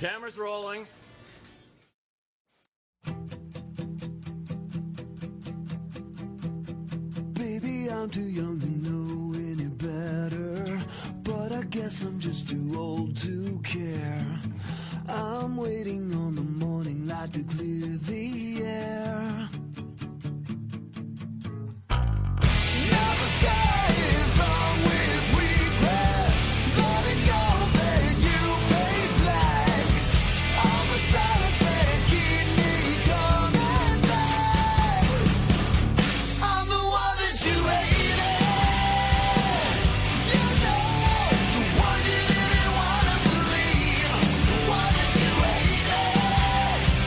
Camera's rolling. Baby, I'm too young to know any better, but I guess I'm just too old to care. I'm waiting on the morning light to clear the air. Now the sky is hung with regret, letting go that you pay flags. All the silence that keep me coming back. I'm the one that you hated. You know, the one you didn't want to believe. The one that you hated.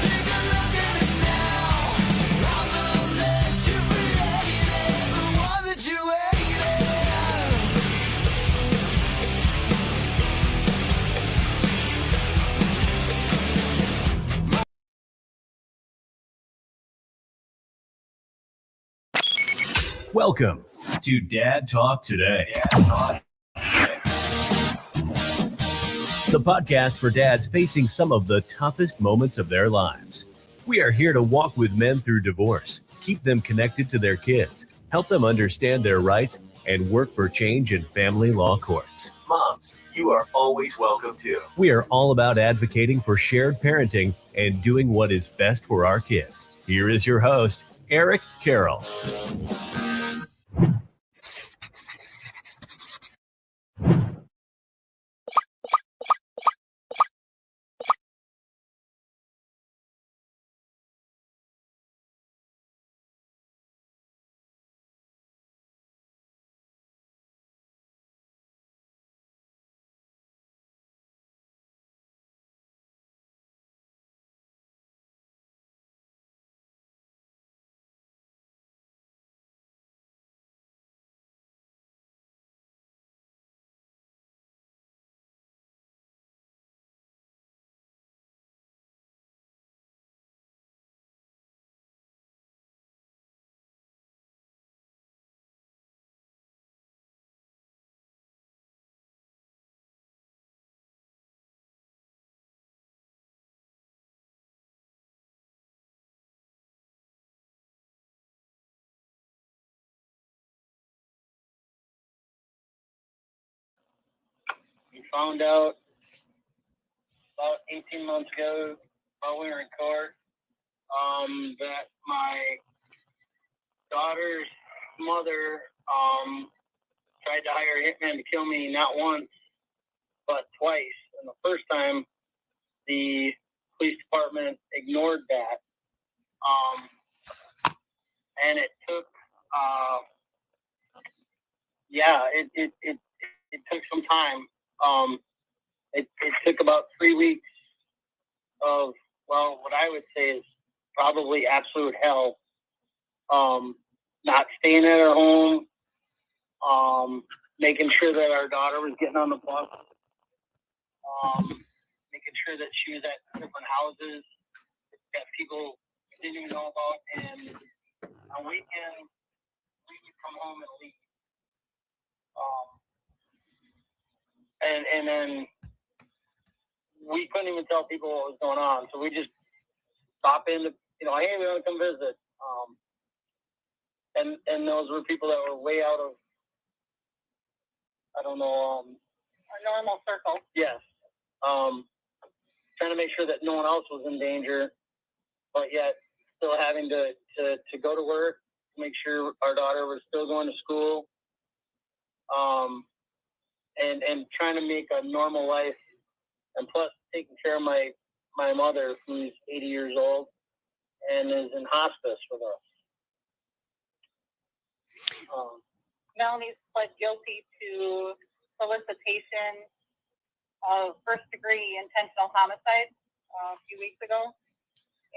Take a look at it now. I'm the less you created. The one that you hated. Welcome to Dad Talk Today. The podcast for dads facing some of the toughest moments of their lives. We are here to walk with men through divorce, keep them connected to their kids, help them understand their rights, and work for change in family law courts. Moms, you are always welcome too. We are all about advocating for shared parenting and doing what is best for our kids. Here is your host, Eric Carroll. We found out about 18 months ago while we were in court that my daughter's mother tried to hire a hitman to kill me not once, but twice. And the first time, the police department ignored that. And it took, it took some time. It took about 3 weeks of, well, what I would say is probably absolute hell. Not staying at our home, making sure that our daughter was getting on the bus, making sure that she was at different houses that people didn't even know about. And on weekends, we would come home and leave. And then we couldn't even tell people what was going on. So we just stop in to, hey, we want to come visit. And those were people that were way out of, I don't know, our normal circle. Yes. Trying to make sure that no one else was in danger, but yet still having to go to work, make sure our daughter was still going to school. And trying to make a normal life, and plus taking care of my mother, who's 80 years old and is in hospice with us. Melanie's pled guilty to solicitation of first-degree intentional homicide a few weeks ago,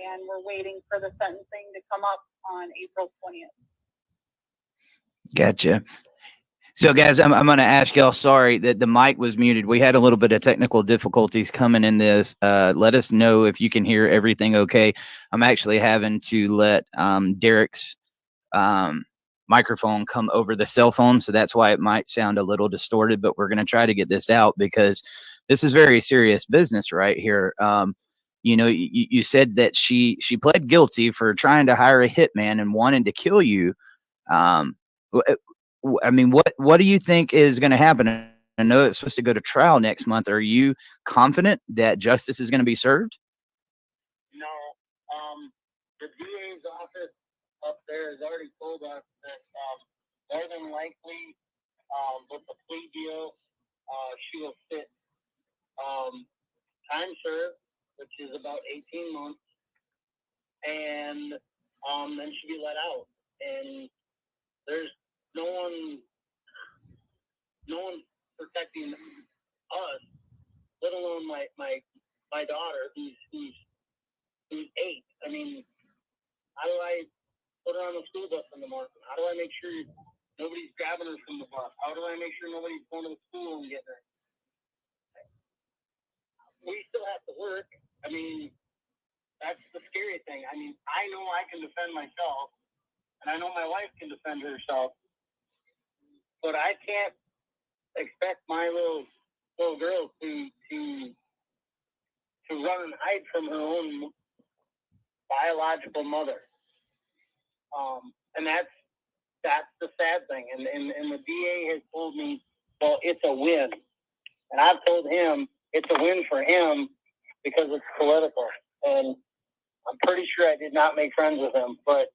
and we're waiting for the sentencing to come up on April 20th. Gotcha. So, guys, I'm going to ask y'all, sorry that the mic was muted. We had a little bit of technical difficulties coming in this. Let us know if you can hear everything okay. I'm actually having to let Derek's microphone come over the cell phone, so that's why it might sound a little distorted, but we're going to try to get this out because this is very serious business right here. You know, you said that she pled guilty for trying to hire a hitman and wanting to kill you. I mean, what do you think is going to happen? I know it's supposed to go to trial next month. Are you confident that justice is going to be served? No. The DA's office up there has already told us that more than likely, with the plea deal, she will sit time served, which is about 18 months, and then she'll be let out. And there's no one protecting us, let alone my daughter, who's 8. I mean, how do I put her on the school bus in the morning? How do I make sure nobody's grabbing her from the bus? How do I make sure nobody's going to the school and getting her? We still have to work. I mean, that's the scary thing. I mean, I know I can defend myself, and I know my wife can defend herself, but I can't expect my little girl to run and hide from her own biological mother. And that's the sad thing. And the DA has told me, well, it's a win. And I've told him it's a win for him because it's political. And I'm pretty sure I did not make friends with him. But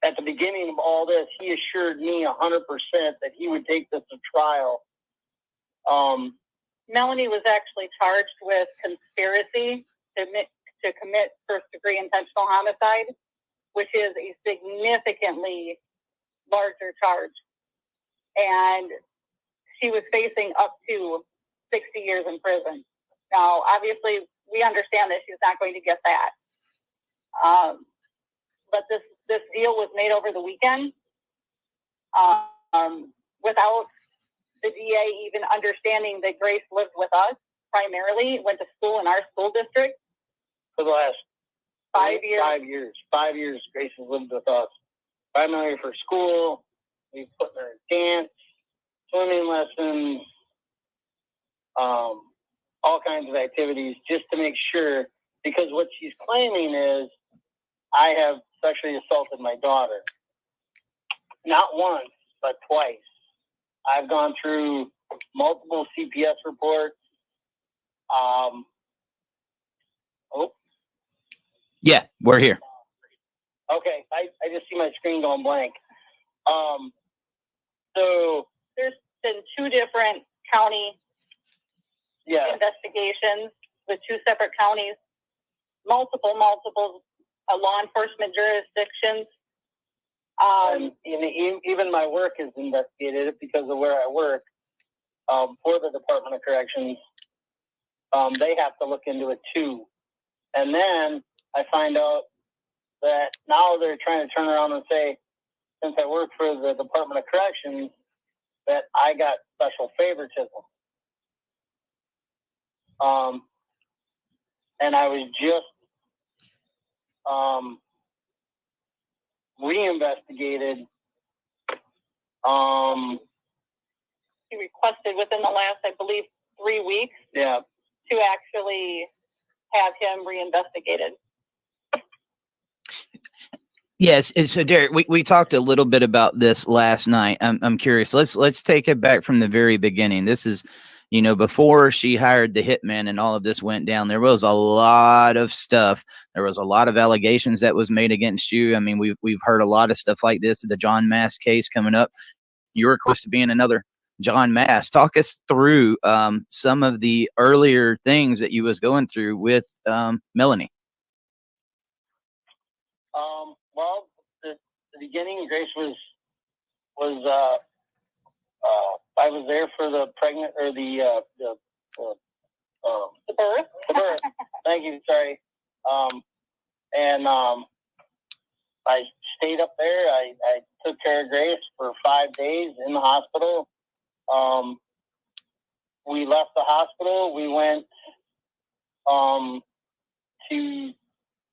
at the beginning of all this, he assured me 100% that he would take this to trial. Melanie was actually charged with conspiracy to commit first-degree intentional homicide, which is a significantly larger charge. And she was facing up to 60 years in prison. Now, obviously, we understand that she's not going to get that. But this deal was made over the weekend without the DA even understanding that Grace lived with us primarily, went to school in our school district. For the last 5 years. 5 years. 5 years, Grace has lived with us. Primarily for school. We put her in dance, swimming lessons, all kinds of activities just to make sure, because what she's claiming is I have sexually assaulted my daughter. Not once, but twice. I've gone through multiple CPS reports. Yeah, we're here. Okay, I just see my screen going blank. So There's been 2 different county yeah, investigations with 2 separate counties, multiple law enforcement jurisdictions. and even my work has investigated it because of where I work. For the Department of Corrections, they have to look into it too. And then I find out that now they're trying to turn around and say, since I work for the Department of Corrections, that I got special favoritism. And I was just reinvestigated. He requested within the last, I believe, 3 weeks Yeah. to actually have him reinvestigated. Yes, and so Derek, we talked a little bit about this last night. I'm curious. Let's take it back from the very beginning. This is, you know, before she hired the hitman and all of this went down, there was a lot of stuff. There was a lot of allegations that was made against you. I mean, we've heard a lot of stuff like this. The John Mass case coming up. You were close to being another John Mass. Talk us through some of the earlier things that you was going through with Melanie. Well, the beginning, Grace was I was there for the pregnant or the birth. The birth. Thank you. Sorry. And I stayed up there. I took care of Grace for 5 days in the hospital. We left the hospital. We went to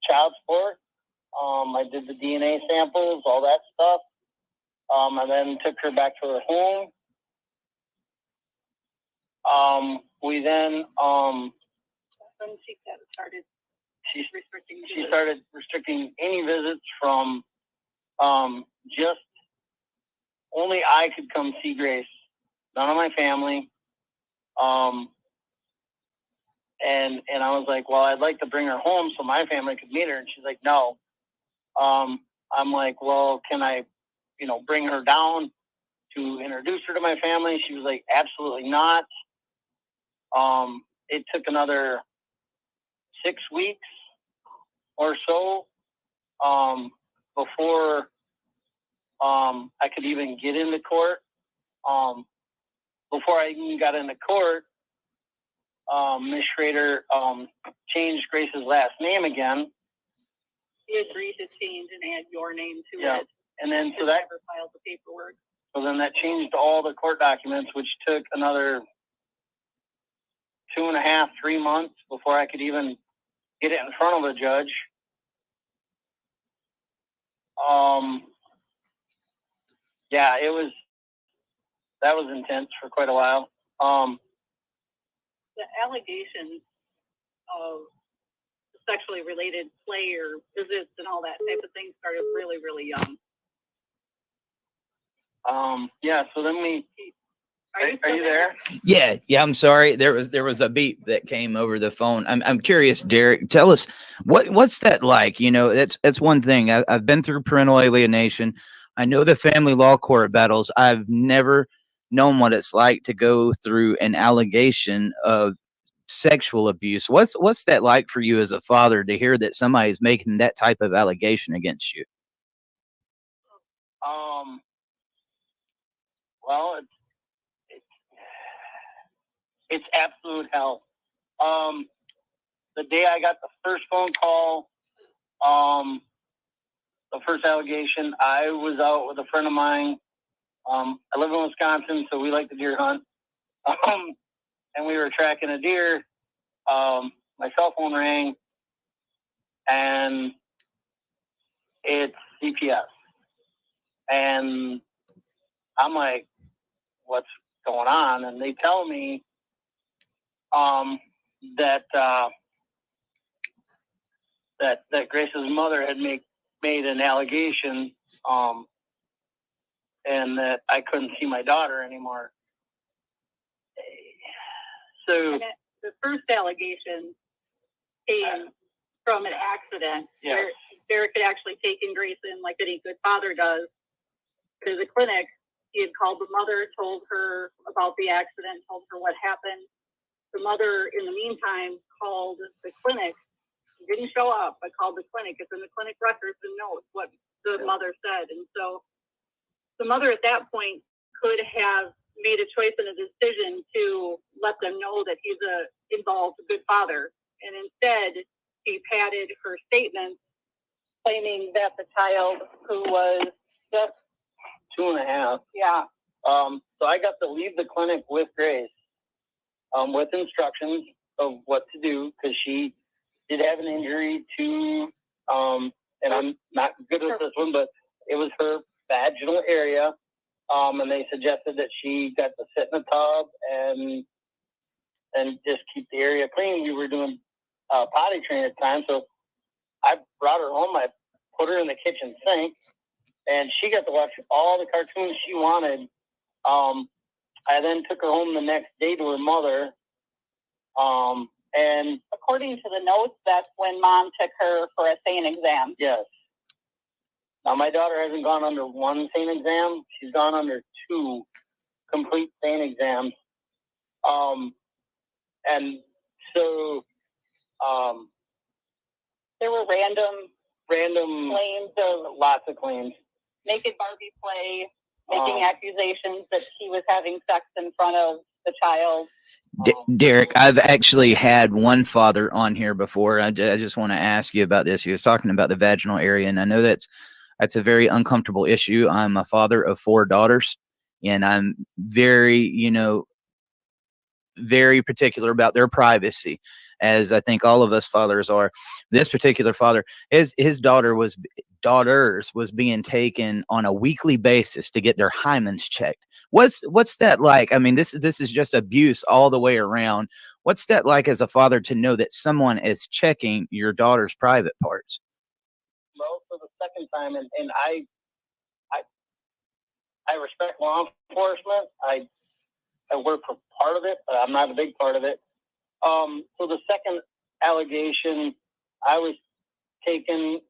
child support. I did the DNA samples, all that stuff. And then took her back to her home. We then When she started she restricting she visits. started restricting any visits from just only I could come see Grace, none of my family. And I was like, well, I'd like to bring her home so my family could meet her. And she's like, no. I'm like, well, can I, bring her down to introduce her to my family? She was like, absolutely not. It took another 6 weeks or so before I could even get into court. Before I even got into court, Ms. Schrader changed Grace's last name again. He agreed to change and add your name to Yeah. it. And then Just never filed the paperwork. So then that changed all the court documents, which took another 2.5, 3 months before I could even get it in front of a judge. Yeah, that was intense for quite a while. The allegations of sexually related play or visits and all that type of thing started really, really young. Yeah, so then are you there? Yeah. I'm sorry. There was a beep that came over the phone. I'm curious, Derek. Tell us what's that like? That's one thing. I've been through parental alienation. I know the family law court battles. I've never known what it's like to go through an allegation of sexual abuse. What's that like for you as a father to hear that somebody's making that type of allegation against you? Well, it's absolute hell. The day I got the first phone call, the first allegation, I was out with a friend of mine. I live in Wisconsin, so we like to deer hunt. And we were tracking a deer. My cell phone rang, and it's CPS. And I'm like, what's going on? And they tell me that Grace's mother had made an allegation, and that I couldn't see my daughter anymore. So the first allegation came from an accident where Derek had actually taken Grace in like any good father does to the clinic. He had called the mother, told her about the accident, told her what happened. The mother, in the meantime, called the clinic. He didn't show up, but called the clinic. It's in the clinic records and notes what the mother said. And so the mother at that point could have made a choice and a decision to let them know that he's a involved good father. And instead, he padded her statements, claiming that the child, who was just 2.5. Yeah. So I got to leave the clinic with Grace, with instructions of what to do, because she did have an injury to, and I'm not good with this one, but it was her vaginal area. And they suggested that she got to sit in the tub and just keep the area clean. We were doing potty training at the time, so I brought her home. I put her in the kitchen sink, and she got to watch all the cartoons she wanted. I then took her home the next day to her mother. And according to the notes, that's when mom took her for a SANE exam. Yes. Now, my daughter hasn't gone under one SANE exam. She's gone under 2 complete SANE exams. And so there were random claims, lots of claims. Naked Barbie play, making accusations that he was having sex in front of the child. Derek, I've actually had one father on here before. I just want to ask you about this. He was talking about the vaginal area, and I know that's a very uncomfortable issue. I'm a father of 4 daughters, and I'm very, very particular about their privacy, as I think all of us fathers are. This particular father, his daughter was daughters was being taken on a weekly basis to get their hymens checked. What's that like? I mean, this is just abuse all the way around. What's that like as a father to know that someone is checking your daughter's private parts? Well, for the second time, and I respect law enforcement. I work for part of it, but I'm not a big part of it. So the second allegation, I was taken.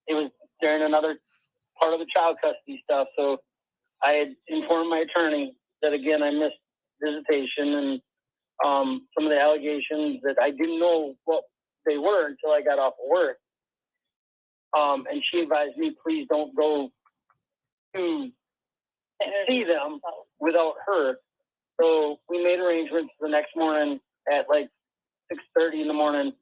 It was during another part of the child custody stuff. So I had informed my attorney that again I missed visitation and some of the allegations that I didn't know what they were until I got off of work. And she advised me, please don't go to see them without her. So we made arrangements the next morning at like 6:30 in the morning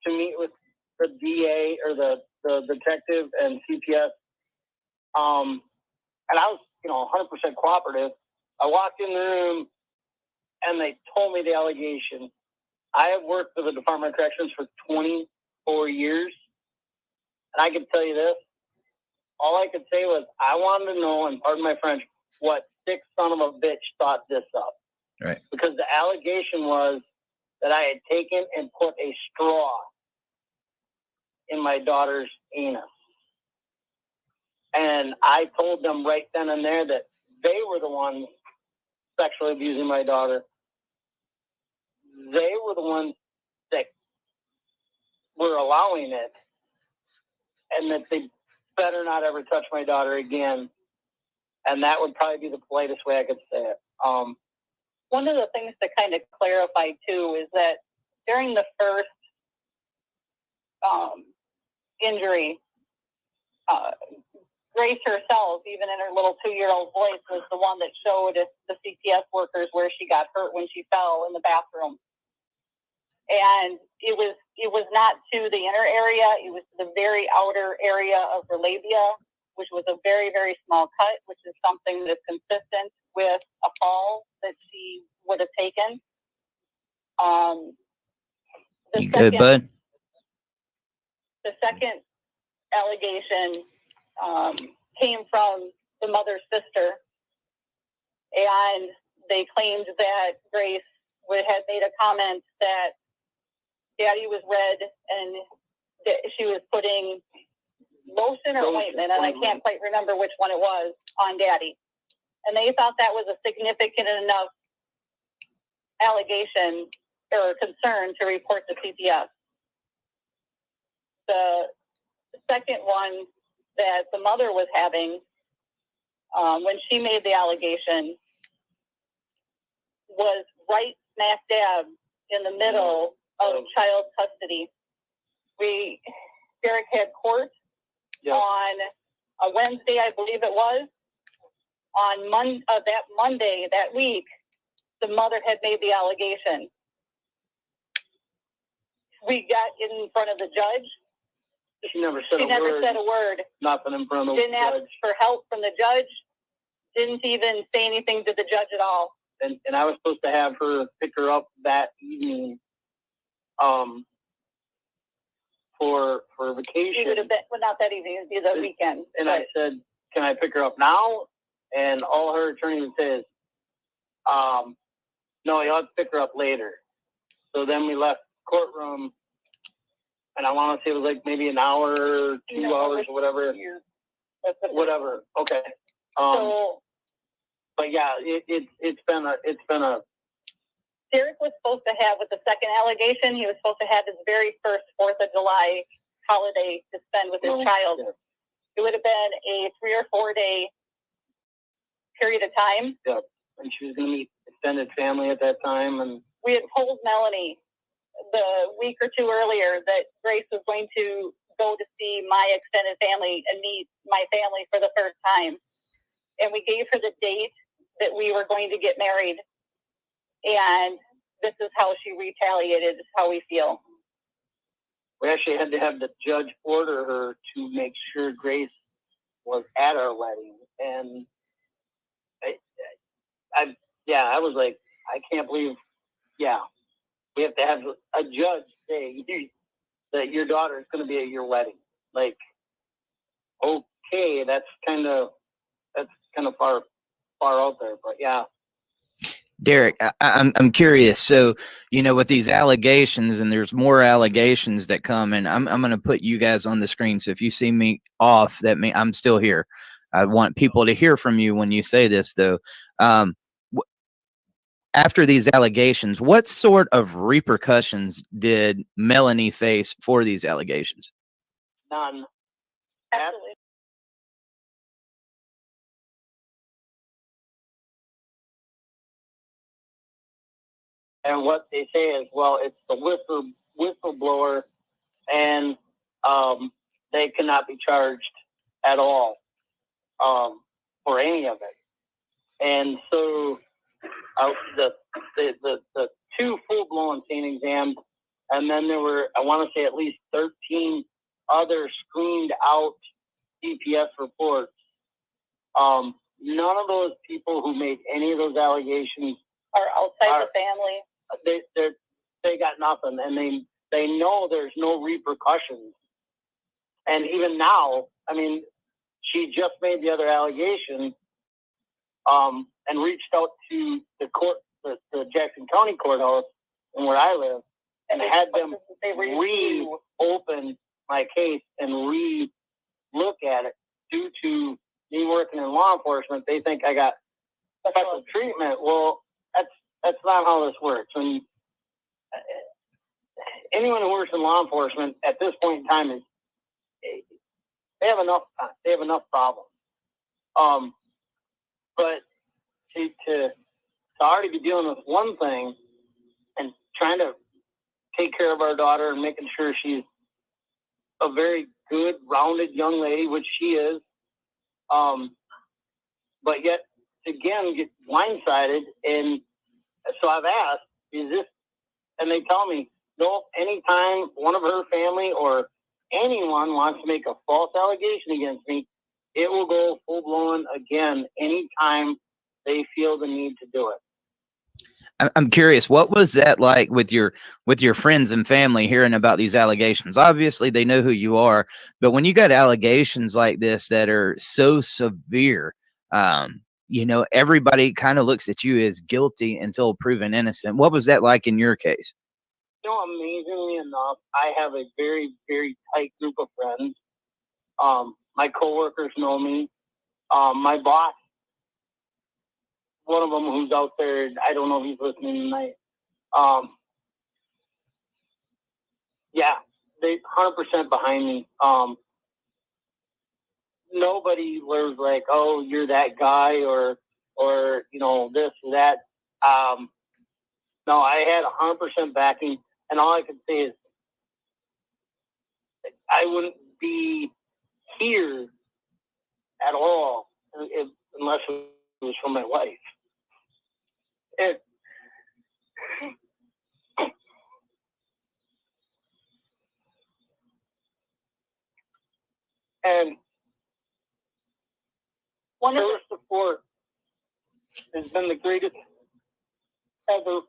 to meet with the DA or the detective and CPS. And I was, 100% cooperative. I walked in the room and they told me the allegation. I have worked for the Department of Corrections for 24 years. And I can tell you this, all I could say was I wanted to know, and pardon my French, what sick son of a bitch thought this up. Right. Because the allegation was that I had taken and put a straw in my daughter's anus. And I told them right then and there that they were the ones sexually abusing my daughter. They were the ones that were allowing it, and that they better not ever touch my daughter again. And that would probably be the politest way I could say it. One of the things to kind of clarify too is that during the first injury, Grace herself, even in her little 2-year-old voice, was the one that showed the CPS workers where she got hurt when she fell in the bathroom. And it was not to the inner area, it was to the very outer area of her labia, which was a very, very small cut, which is something that's consistent with a fall that she would have taken. You good, bud? The second allegation came from the mother's sister, and they claimed that Grace had made a comment that Daddy was red and that she was putting lotion or ointment, and I can't quite remember which one it was, on Daddy. And they thought that was a significant enough allegation or concern to report to CPS. The second one that the mother was having when she made the allegation was right smack dab in the middle of child custody. Derek had court on a Wednesday, I believe it was. On that Monday, that week, the mother had made the allegation. We got in front of the judge. She never said a word. Nothing in front of the judge. Didn't ask for help from the judge. Didn't even say anything to the judge at all. And I was supposed to have her pick her up that evening for vacation. It would have been, well, not that evening, it would be the weekend. And I said, can I pick her up now? And all her attorney would say is, no, you'll have to pick her up later. So then we left the courtroom, and I want to say it was like maybe an hour, 2 hours, or whatever. Whatever. Okay. But yeah, it's been a. Derek was supposed to have, with the second allegation, he was supposed to have his very first 4th of July holiday to spend with his child. Yeah. It would have been a 3 or 4 day period of time. Yeah, and she was going to meet extended family at that time, and we had told Melanie the week or two earlier that Grace was going to go to see my extended family and meet my family for the first time. And we gave her the date that we were going to get married. And this is how she retaliated. This is how we feel. We actually had to have the judge order her to make sure Grace was at our wedding. And I was like, I can't believe, we have to have a judge say that your daughter is going to be at your wedding. like, okay, that's kind of far out there. But yeah. Derek, I'm curious. So, with these allegations, and there's more allegations that come, and I'm going to put you guys on the screen. So if you see me off, that means I'm still here. I want people to hear from you when you say this, though. After these allegations, what sort of repercussions did Melanie face for these allegations? None. Absolutely. And what they say is, well, it's the whistleblower, and they cannot be charged at all for any of it. And so the two full-blown scene exams, and then there were, I want to say, at least 13 other screened out DPS reports. None of those people who made any of those allegations Are outside the family. They got nothing, and they know there's no repercussions. And even now, I mean, she just made the other allegation, and reached out to the court, the Jackson County courthouse, and where I live, and had them reopen my case and re-look at it. Due to me working in law enforcement, they think I got special treatment. Well, that's not how this works. And anyone who works in law enforcement at this point in time is, they have enough time. They have enough problems. But to already be dealing with one thing and trying to take care of our daughter and making sure she's a very good, rounded young lady, which she is, but yet again get blindsided. And so I've asked, is this? And they tell me, no. Anytime one of her family or anyone wants to make a false allegation against me, it will go full blown again anytime they feel the need to do it. I'm curious, what was that like with your friends and family hearing about these allegations? Obviously, they know who you are, but when you got allegations like this that are so severe, everybody kind of looks at you as guilty until proven innocent. What was that like in your case? Amazingly enough, I have a very, very tight group of friends. My coworkers know me. My boss, one of them who's out there, I don't know if he's listening tonight. Yeah, they 100% behind me. Nobody was like, "Oh, you're that guy," or this or that. No, I had 100% backing, and all I could say is I wouldn't be here at all unless it was for my wife. And her support has been the greatest ever.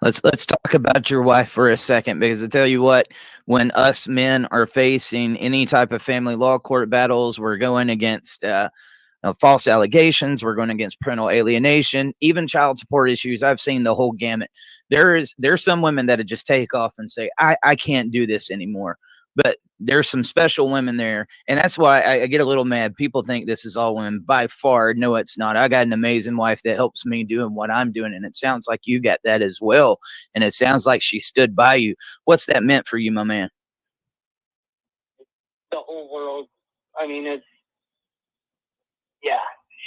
Let's talk about your wife for a second, because I tell you what, when us men are facing any type of family law court battles, we're going against false allegations, we're going against parental alienation, even child support issues. I've seen the whole gamut. There's some women that just take off and say, I can't do this anymore. But there's some special women there, and that's why I get a little mad. People think this is all women. By far, no, it's not. I got an amazing wife that helps me doing what I'm doing, and it sounds like you got that as well, and it sounds like she stood by you. What's that meant for you, my man? The whole world. I mean,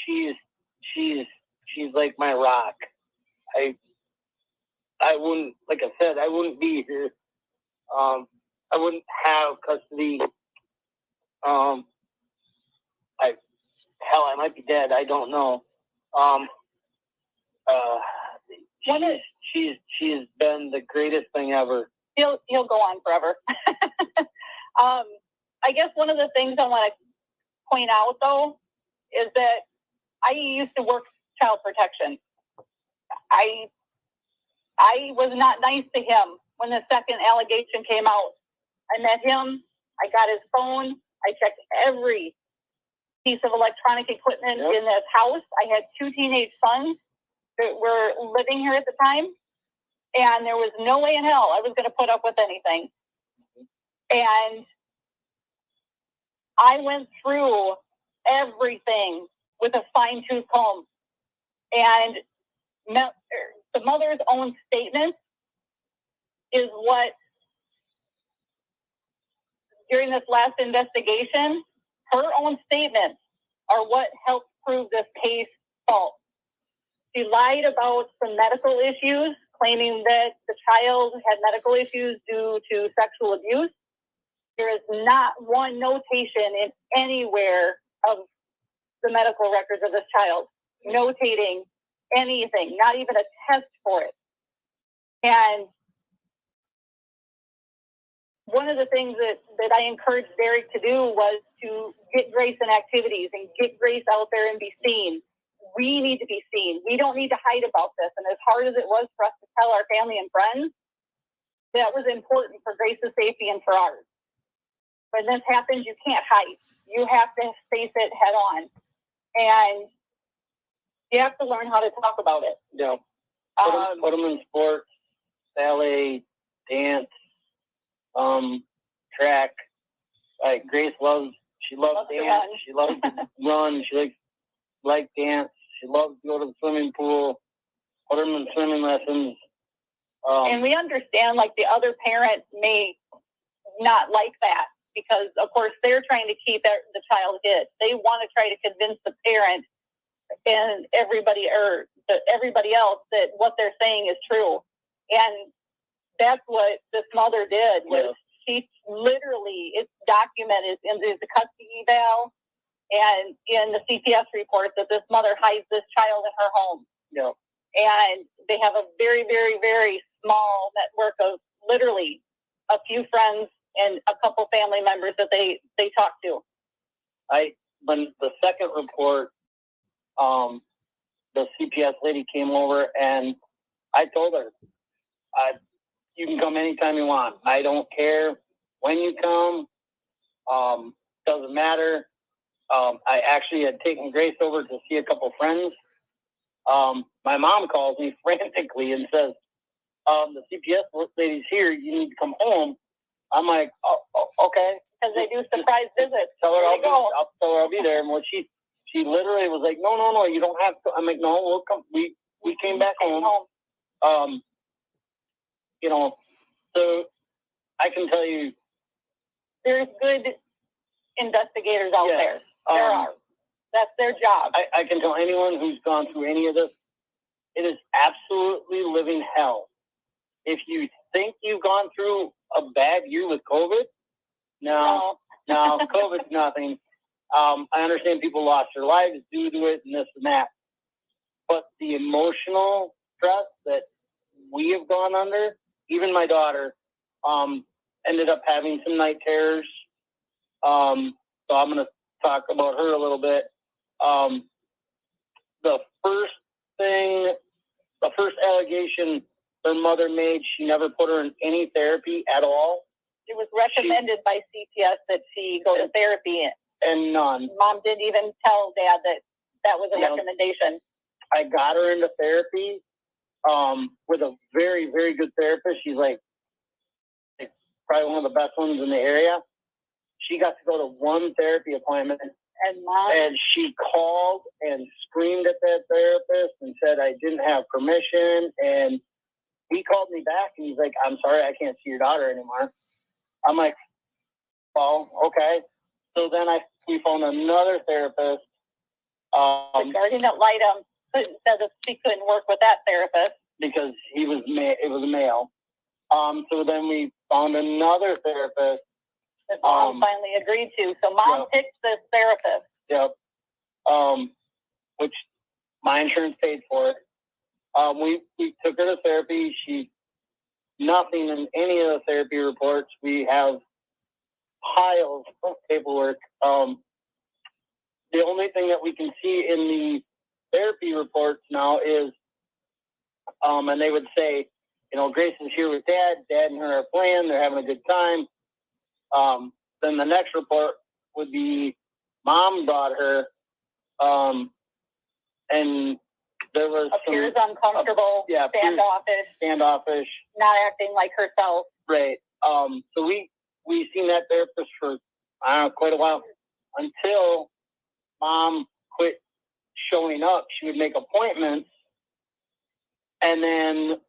she's like my rock. I wouldn't, like I said, I wouldn't be here. I wouldn't have custody. I might be dead. I don't know. She's been the greatest thing ever. He'll go on forever. I guess one of the things I want to point out, though, is that I used to work child protection. I was not nice to him when the second allegation came out. I met him I got his phone. I checked every piece of electronic equipment in this house. I had 2 teenage sons that were living here at the time, and there was no way in hell I was going to put up with anything. And I went through everything with a fine-tooth comb. And the mother's own statement is what, during this last investigation, her own statements are what helped prove this case false. She lied about some medical issues, claiming that the child had medical issues due to sexual abuse. There is not one notation in anywhere of the medical records of this child notating anything, not even a test for it. And one of the things that I encouraged Derek to do was to get Grace in activities and get Grace out there and be seen. We need to be seen. We don't need to hide about this. And as hard as it was for us to tell our family and friends, that was important for Grace's safety and for ours. When this happens, you can't hide. You have to face it head on. And you have to learn how to talk about it. Yeah. Put them in sports, ballet, dance, track. Like Grace loves dance. She loves to run. She likes dance. She loves to go to the swimming pool. Put them in swimming lessons. And we understand, like, the other parent may not like that because, of course, they're trying to keep the child hid. They want to try to convince the parent and everybody else that what they're saying is true. And that's what this mother did. Was she literally, it's documented in the custody eval and in the CPS reports that this mother hides this child in her home. Yeah. And they have a very, very, very small network of literally a few friends and a couple family members that they talk to. When the second report, the CPS lady came over and I told her, you can come anytime you want. I don't care when you come. Doesn't matter. I actually had taken Grace over to see a couple friends. My mom calls me frantically and says, the CPS lady's here. You need to come home. I'm like, oh okay. Because they do surprise visits. Tell her I'll be there. And when she literally was like, no, you don't have to. I'm like, no, we'll come. We came back home. So I can tell you, there's good investigators out there. There are. That's their job. I can tell anyone who's gone through any of this, it is absolutely living hell. If you think you've gone through a bad year with COVID, no, COVID's nothing. I understand people lost their lives due to it and this and that. But the emotional stress that we have gone under, even my daughter, ended up having some night terrors. So I'm going to talk about her a little bit. The first allegation her mother made, she never put her in any therapy at all. It was recommended by CPS that she go to therapy. And none. Mom didn't even tell Dad that was a recommendation. I got her into therapy with a very, very good therapist. She's like probably one of the best ones in the area. She got to go to one therapy appointment. And she called and screamed at that therapist and said I didn't have permission. And he called me back and he's like, I'm sorry, I can't see your daughter anymore. I'm like, oh, okay. So then we found another therapist. The guardian ad litem said that she couldn't work with that therapist because it was a male. So then we found another therapist that Mom finally agreed to. So Mom picked this therapist. Yep. Which my insurance paid for it. We took her to therapy. Nothing in any of the therapy reports. We have piles of paperwork. The only thing that we can see in the therapy reports now is, and they would say, Grace is here with Dad. Dad and her are playing. They're having a good time. then the next report would be mom brought her, and there was appears uncomfortable, yeah, standoffish, not acting like herself. Right. So we seen that therapist for quite a while until mom quit showing up. She would make appointments and then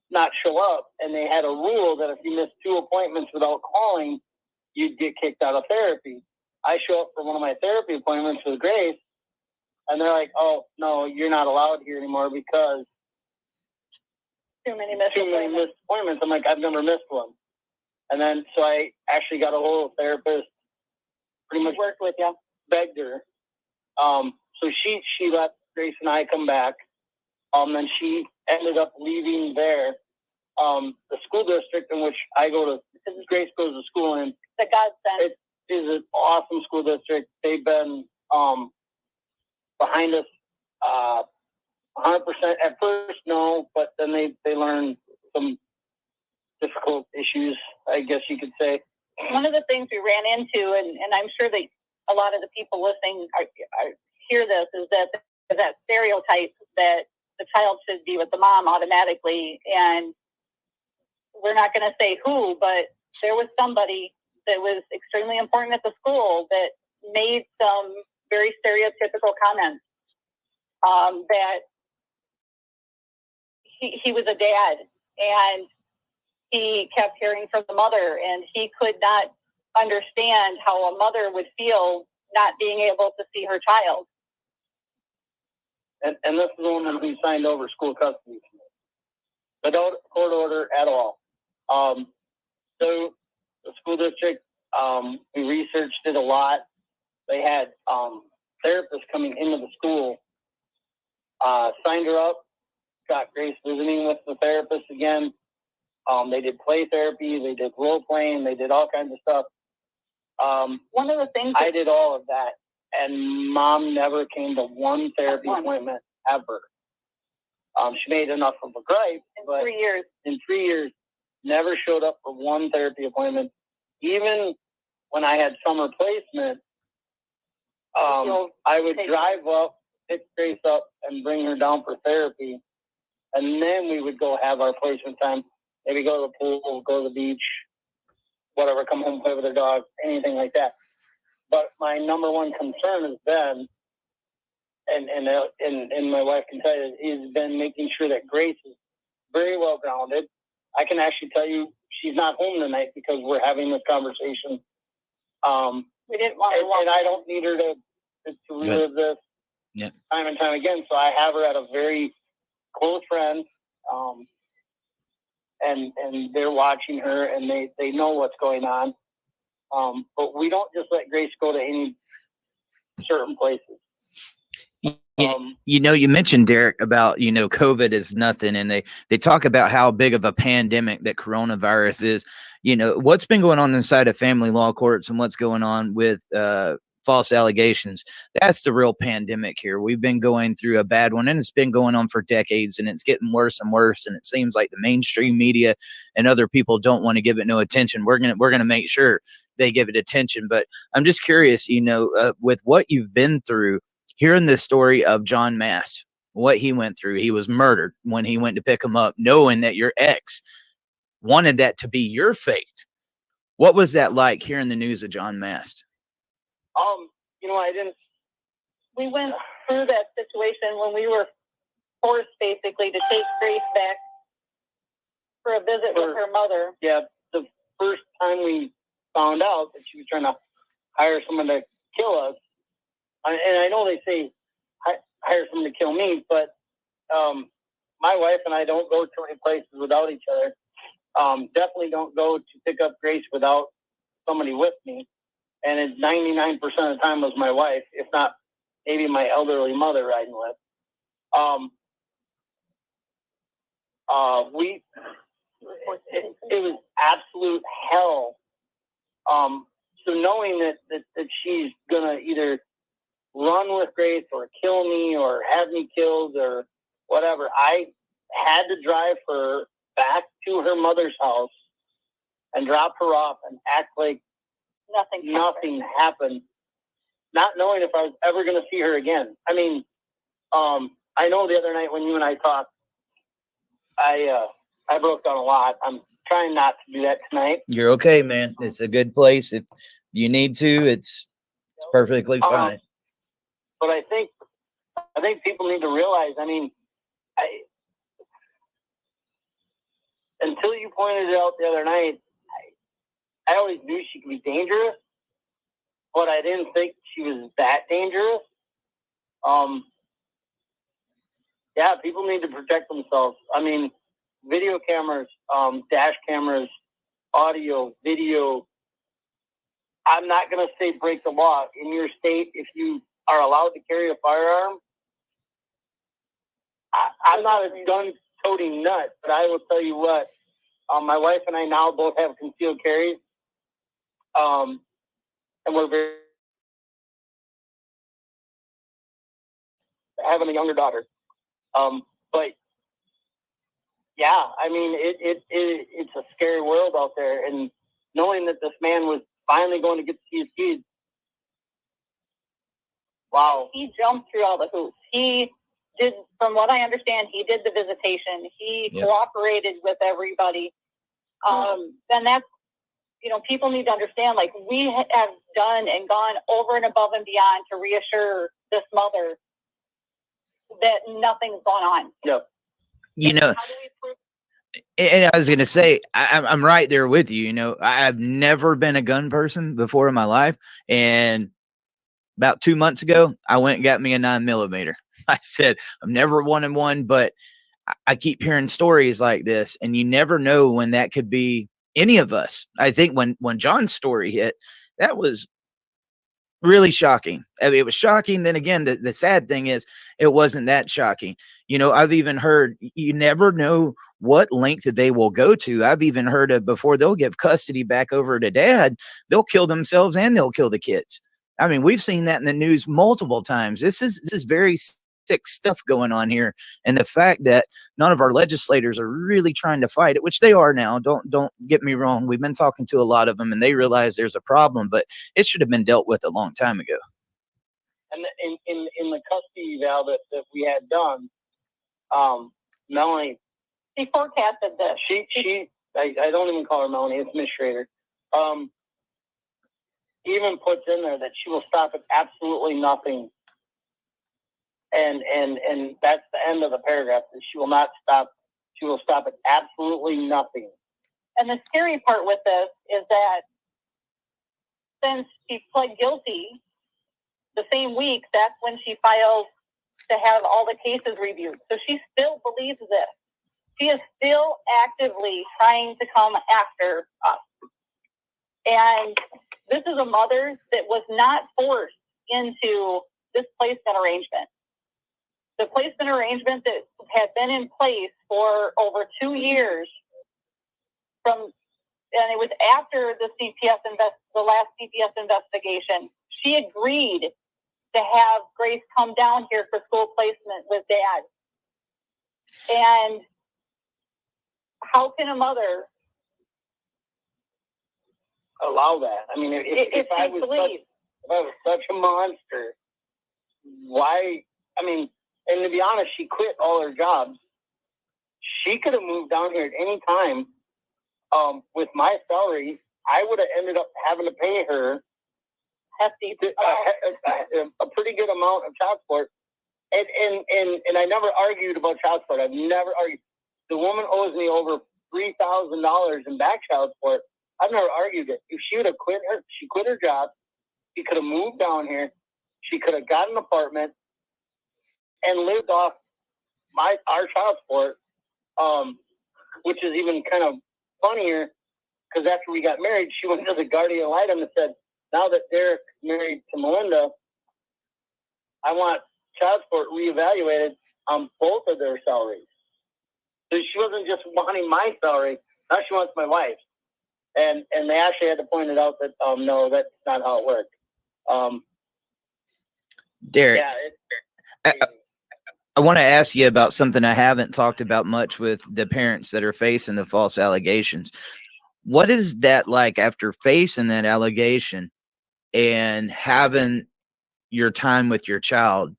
not show up, and they had a rule that if you missed 2 appointments without calling, you'd get kicked out of therapy. I show up for one of my therapy appointments with Grace, and they're like, "Oh no, you're not allowed here anymore because too many missed appointments." I'm like, "I've never missed one." And then so I actually got a hold of a therapist, pretty much worked with you, begged her. So she let Grace and I come back. Then she ended up leaving there. The school district in which I go to, Grace goes to school in, the godsend. It is an awesome school district. They've been behind us 100%. At first, no, but then they learned some difficult issues, I guess you could say. One of the things we ran into, and I'm sure that a lot of the people listening hear this, is that stereotype that the child should be with the mom automatically. And we're not going to say who, but there was somebody that was extremely important at the school that made some very stereotypical comments, that he was a dad and he kept hearing from the mother, and he could not understand how a mother would feel not being able to see her child. And this is the woman who signed over school custody without court order at all. So the school district, we researched it a lot. They had therapists coming into the school, signed her up, got Grace visiting with the therapist again. They did play therapy, they did role playing, they did all kinds of stuff. One of the things I did all of that, and mom never came to one therapy appointment ever. She made enough of a gripe, but 3 years. In 3 years, never showed up for one therapy appointment. Even when I had summer placement, I would drive up, pick Grace up, and bring her down for therapy, and then we would go have our placement time. Maybe go to the pool, go to the beach, whatever, come home, play with her dog, anything like that. But my number one concern has been, and my wife can tell you, has been making sure that Grace is very well grounded. I can actually tell you she's not home tonight because we're having this conversation. We didn't want to, and I don't need her to relive this time and time again. So I have her at a very close friend. And they're watching her, and they know what's going on. But we don't just let Grace go to any certain places. You mentioned, Derek, about, COVID is nothing. And they talk about how big of a pandemic that coronavirus is. What's been going on inside of family law courts and what's going on with false allegations. That's the real pandemic here. We've been going through a bad one, and it's been going on for decades, and it's getting worse and worse. And it seems like the mainstream media and other people don't want to give it no attention. We're gonna make sure they give it attention. But I'm just curious, with what you've been through, hearing the story of John Mast, what he went through. He was murdered when he went to pick him up, knowing that your ex wanted that to be your fate. What was that like, hearing the news of John Mast? I didn't. We went through that situation when we were forced basically to take Grace back for a visit with her mother. Yeah, the first time we found out that she was trying to hire someone to kill us, and I know they say hire someone to kill me, but my wife and I don't go to any places without each other. Definitely don't go to pick up Grace without somebody with me. And it's 99% of the time was my wife, if not maybe my elderly mother riding with. It was absolute hell. So knowing that she's gonna either run with Grace or kill me or have me killed or whatever, I had to drive her back to her mother's house and drop her off and act like nothing happened. Not knowing if I was ever going to see her again. I mean, I know the other night when you and I talked, I broke down a lot. I'm trying not to do that tonight. You're okay, man. It's a good place. If you need to, it's perfectly fine. But I think people need to realize, I mean, until you pointed it out the other night, I always knew she could be dangerous, but I didn't think she was that dangerous. Yeah, people need to protect themselves. I mean, video cameras, dash cameras, audio, video. I'm not going to say break the law. In your state, if you are allowed to carry a firearm, I'm not a gun-toting nut, but I will tell you what, my wife and I now both have concealed carries, and we're very having a younger daughter. But yeah, I mean, it's a scary world out there, and knowing that this man was finally going to get to see his kids. Wow. He jumped through all the hoops. He did, from what I understand, he did the visitation. He cooperated with everybody. And that's, you know, people need to understand, like, we have done and gone over and above and beyond to reassure this mother that nothing's going on. Yep. You know, and I was going to say, I'm right there with you. You know, I've never been a gun person before in my life. And about 2 months ago, I went and got me a 9mm. I said, I've never wanted one, but I keep hearing stories like this, and you never know when that could be any of us. I think when John's story hit, that was really shocking. I mean, it was shocking. Then again, the sad thing is it wasn't that shocking. You know, I've even heard you never know what length that they will go to. I've even heard of before they'll give custody back over to dad, they'll kill themselves and they'll kill the kids. I mean, we've seen that in the news multiple times. This is very sick stuff going on here. And the fact that none of our legislators are really trying to fight it, which they are now. Don't get me wrong. We've been talking to a lot of them and they realize there's a problem, but it should have been dealt with a long time ago. And in the custody eval that we had done, Melanie, she forecasted this. I don't even call her Melanie, it's Miss Schrader. Even puts in there that she will stop at absolutely nothing. And that's the end of the paragraph. That she will not stop. She will stop at absolutely nothing. And the scary part with this is that since she pled guilty, the same week, that's when she filed to have all the cases reviewed. So she still believes this. She is still actively trying to come after us. And this is a mother that was not forced into this placement arrangement. The placement arrangement that had been in place for over 2 years and it was after the the last CPS investigation, she agreed to have Grace come down here for school placement with dad. And how can a mother allow that? I mean, if I was such a monster, why? I mean, and to be honest, she quit all her jobs. She could have moved down here at any time. With my salary, I would have ended up having to pay her a pretty good amount of child support. And I never argued about child support. I've never argued. The woman owes me over $3,000 in back child support. I've never argued it. If she would have she quit her job. She could have moved down here. She could have got an apartment and lived off our child support, which is even kind of funnier because after we got married, she went to the guardian ad litem and said, now that Derek's married to Melinda, I want child support reevaluated on both of their salaries. So she wasn't just wanting my salary, now she wants my wife's. And they actually had to point it out that, no, that's not how it worked. Derek, yeah, I want to ask you about something I haven't talked about much with the parents that are facing the false allegations. What is that like after facing that allegation and having your time with your child?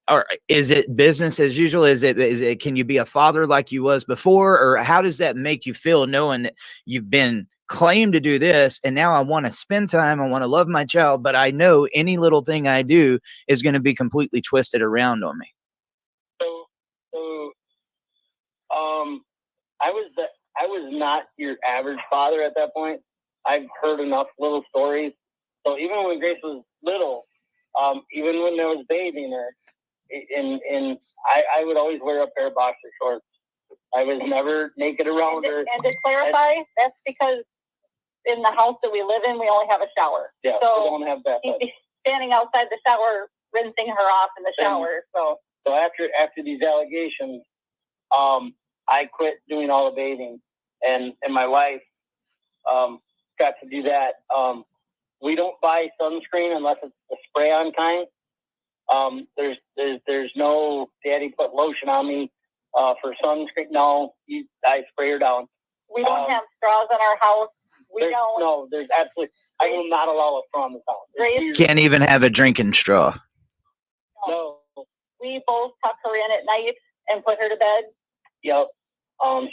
Or is it business as usual? Is it, can you be a father like you was before? Or how does that make you feel knowing that you've been claimed to do this and now I want to spend time, I want to love my child, but I know any little thing I do is going to be completely twisted around on me? I was not your average father at that point. I've heard enough little stories. So even when Grace was little, even when there was bathing her, and I would always wear a pair of boxer shorts. I was never naked around her. And to clarify, that's because in the house that we live in, we only have a shower. Yeah, so we don't have that. He'd be standing outside the shower, rinsing her off in the shower. So after these allegations, I quit doing all the bathing, and my wife got to do that. We don't buy sunscreen unless it's the spray-on kind. There's no daddy put lotion on me for sunscreen. No, I spray her down. We don't have straws in our house. No, there's absolutely. I will not allow a straw in the house. Can't even have a drinking straw. No. We both tuck her in at night and put her to bed. Yep.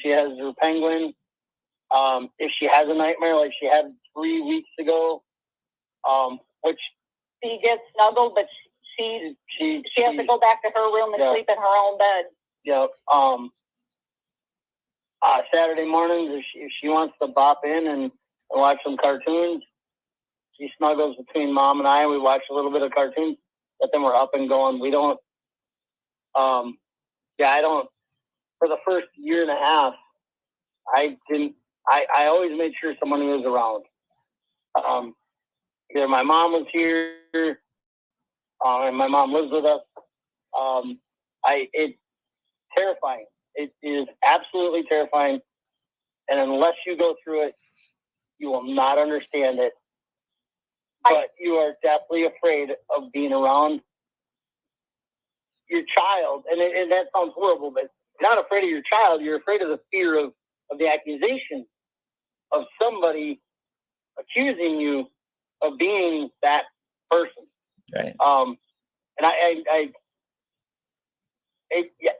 She has her penguin. If she has a nightmare like she had 3 weeks ago, which she gets snuggled, but she has to go back to her room and sleep in her own bed. Yep. Saturday mornings, if she wants to bop in and watch some cartoons, she snuggles between mom and I. We watch a little bit of cartoons, but then we're up and going. We don't. I don't. For the first year and a half, I didn't. I always made sure someone was around. Either my mom was here, and my mom lives with us. It's terrifying. It is absolutely terrifying. And unless you go through it, you will not understand it. But you are definitely afraid of being around your child. And that sounds horrible, but you're not afraid of your child. You're afraid of the fear of the accusation of somebody accusing you of being that person. Right. And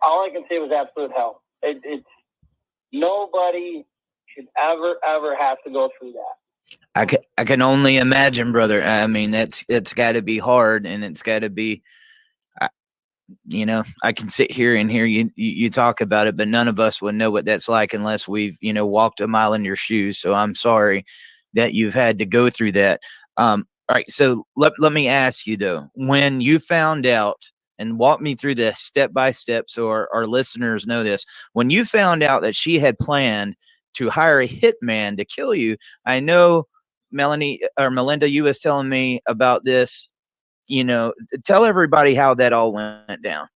all I can say was absolute hell. It's nobody should ever have to go through that. I can only imagine, brother. I mean, it's got to be hard, and it's got to be, I can sit here and hear you talk about it, but none of us would know what that's like unless we've, walked a mile in your shoes. So I'm sorry that you've had to go through that. All right. So let me ask you though, when you found out, and walk me through this step by step so our listeners know this. When you found out that she had planned to hire a hitman to kill you, I know Melanie or Melinda, you was telling me about this. Tell everybody how that all went down.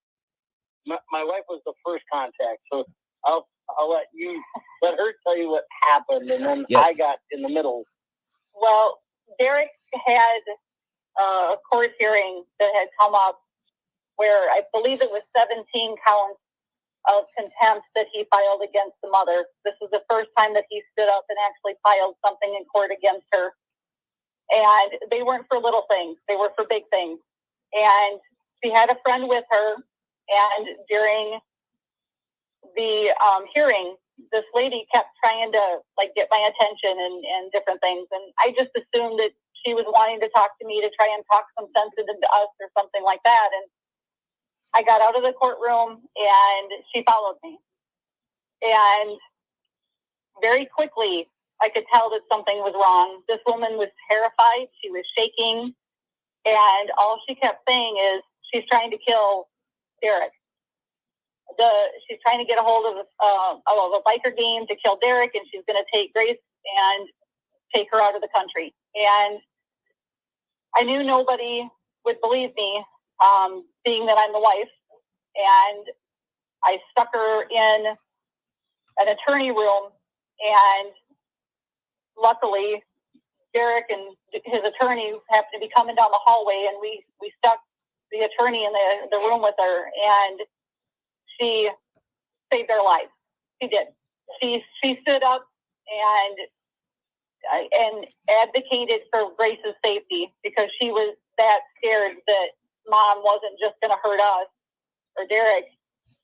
My wife was the first contact, so I'll let her tell you what happened, and then I got in the middle. Well, Derek had a court hearing that had come up where I believe it was 17 counts of contempt that he filed against the mother. This was the first time that he stood up and actually filed something in court against her. And they weren't for little things. They were for big things. And she had a friend with her. And during the hearing, this lady kept trying to get my attention and different things. And I just assumed that she was wanting to talk to me to try and talk some sense into us or something like that. And I got out of the courtroom and she followed me. And very quickly, I could tell that something was wrong. This woman was terrified. She was shaking. And all she kept saying is, she's trying to kill Derek. She's trying to get a hold of a biker game to kill Derek, and she's going to take Grace and take her out of the country. And I knew nobody would believe me, being that I'm the wife. And I stuck her in an attorney room, and luckily Derek and his attorney happened to be coming down the hallway, and we stuck the attorney in the room with her, and she saved our lives. She did. She stood up and advocated for Grace's safety because she was that scared that Mom wasn't just going to hurt us or Derek,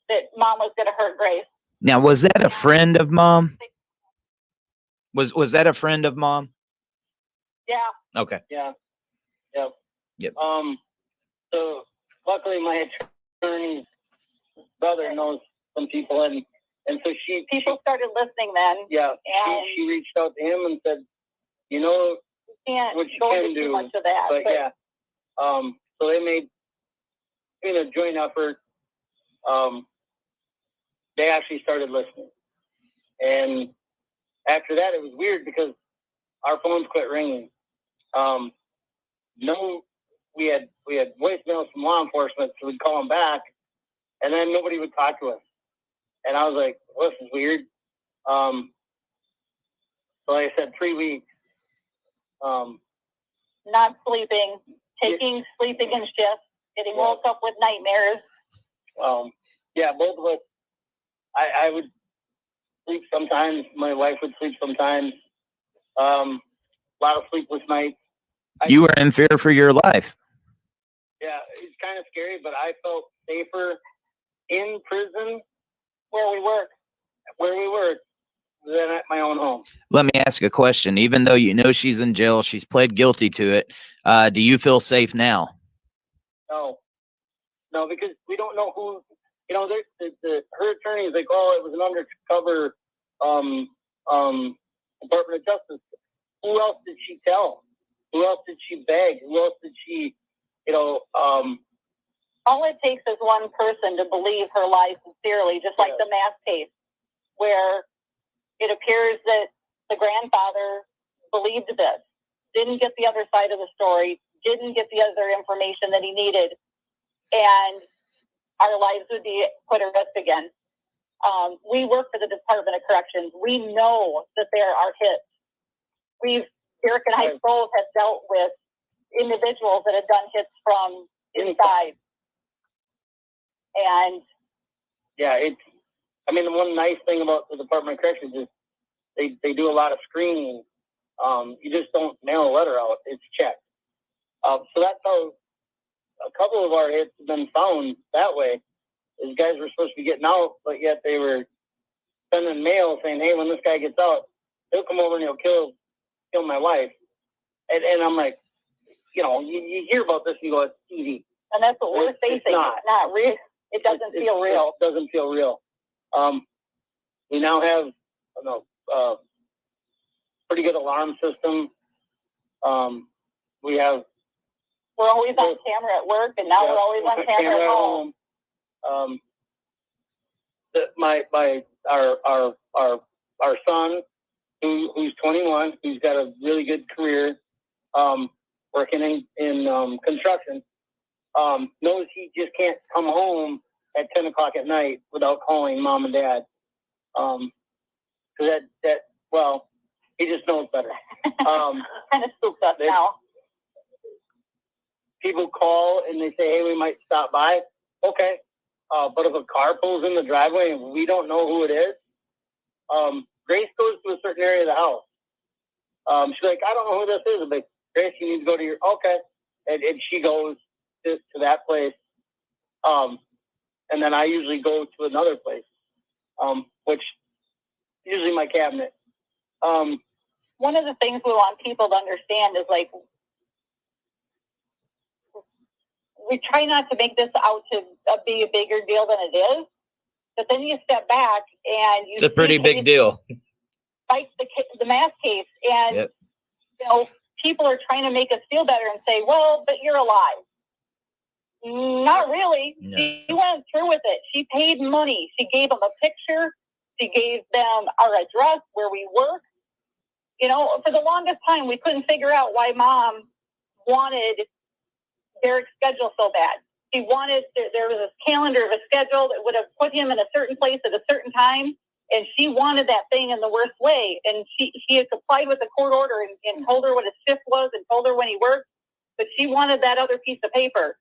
that Mom was going to hurt Grace. Now, was that a friend of Mom? Was that a friend of Mom? Yeah. Okay. Yeah. Yep. Yep. So luckily my attorney's brother knows some people, and so people started listening then. Yeah. And she reached out to him and said, you know, can't what you go can into do, too much of that. but yeah. So they made a joint effort. They actually started listening, and after that, it was weird because our phones quit ringing. We had voicemails from law enforcement, so we'd call them back, and then nobody would talk to us. And I was like, well, this is weird. So like I said, 3 weeks. Not sleeping, sleeping in shifts, getting woke up with nightmares. Yeah, both of us. I would sleep sometimes. My wife would sleep sometimes. A lot of sleepless nights. You were in fear for your life. Yeah, it's kind of scary, but I felt safer in prison where we work than at my own home. Let me ask a question. Even though you know she's in jail, she's pled guilty to it. Do you feel safe now? No, because we don't know who. You know, her attorney is like, oh, it was an undercover Department of Justice. Who else did she tell? Who else did she beg? Who else did she, all it takes is one person to believe her lies sincerely, just like the mask case, where it appears that the grandfather believed this, didn't get the other side of the story, didn't get the other information that he needed, and our lives would be put at risk again. We work for the Department of Corrections. We know that there are hits. Derek and I both have dealt with individuals that have done hits from inside. And yeah, the one nice thing about the Department of Corrections is they do a lot of screening. You just don't mail a letter out; it's checked. So that's how a couple of our hits have been found that way. These guys were supposed to be getting out, but yet they were sending mail saying, "Hey, when this guy gets out, he'll come over and he'll kill my wife." And I'm like, you hear about this and you go, it's easy. And that's what we're facing. It's not real. It doesn't feel real. It doesn't feel real. We now have pretty good alarm system. We're always on camera at work, and now we're always on camera at home. Our son, who's 21, who's got a really good career, working in construction, knows he just can't come home at 10 o'clock at night without calling mom and dad. He just knows better. Kind of spooked us now. People call and they say, hey, we might stop by. Okay. But if a car pulls in the driveway and we don't know who it is, Grace goes to a certain area of the house. She's like, I don't know who this is. I'm like, Grace, you need to go to your, okay. And she goes to that place. And then I usually go to another place, which usually my cabinet. One of the things we want people to understand is, like, we try not to make this out to be a bigger deal than it is, but then you step back and it's a pretty big deal. Like the mask case, and people are trying to make us feel better and say, well, but you're alive. Not really. No. She went through with it. She paid money. She gave them a picture. She gave them our address where we work. For the longest time, we couldn't figure out why Mom wanted Derek's schedule so bad. She wanted, there was a calendar of a schedule that would have put him in a certain place at a certain time, and she wanted that thing in the worst way. And she had complied with the court order and told her what his shift was and told her when he worked, but she wanted that other piece of paper.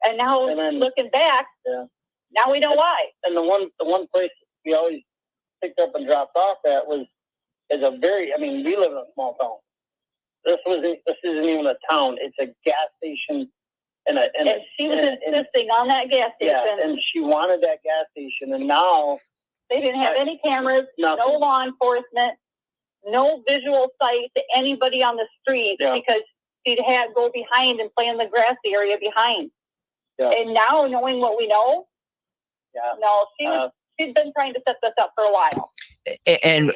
And now, looking back, now we know why. And the one place we always picked up and dropped off at was is a very, I mean, we live in a small town. This isn't even a town. It's a gas station. And she was insisting on that gas station. Yeah, and she wanted that gas station. And now they didn't have any cameras, no law enforcement, no visual sight to anybody on the street because she'd go behind and play in the grassy area behind. Yeah. And now, knowing what we know, she'd been trying to set this up for a while. And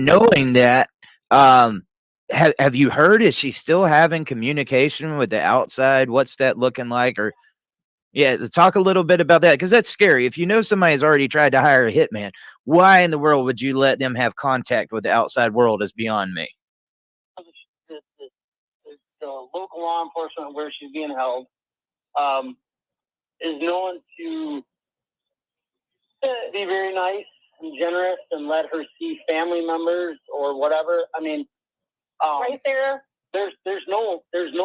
knowing that, have you heard? Is she still having communication with the outside? What's that looking like? Or talk a little bit about that, because that's scary. If you know somebody's already tried to hire a hitman, why in the world would you let them have contact with the outside world? Is beyond me. The local law enforcement where she's being held is known to be very nice and generous and let her see family members or whatever. I mean, right there, there's no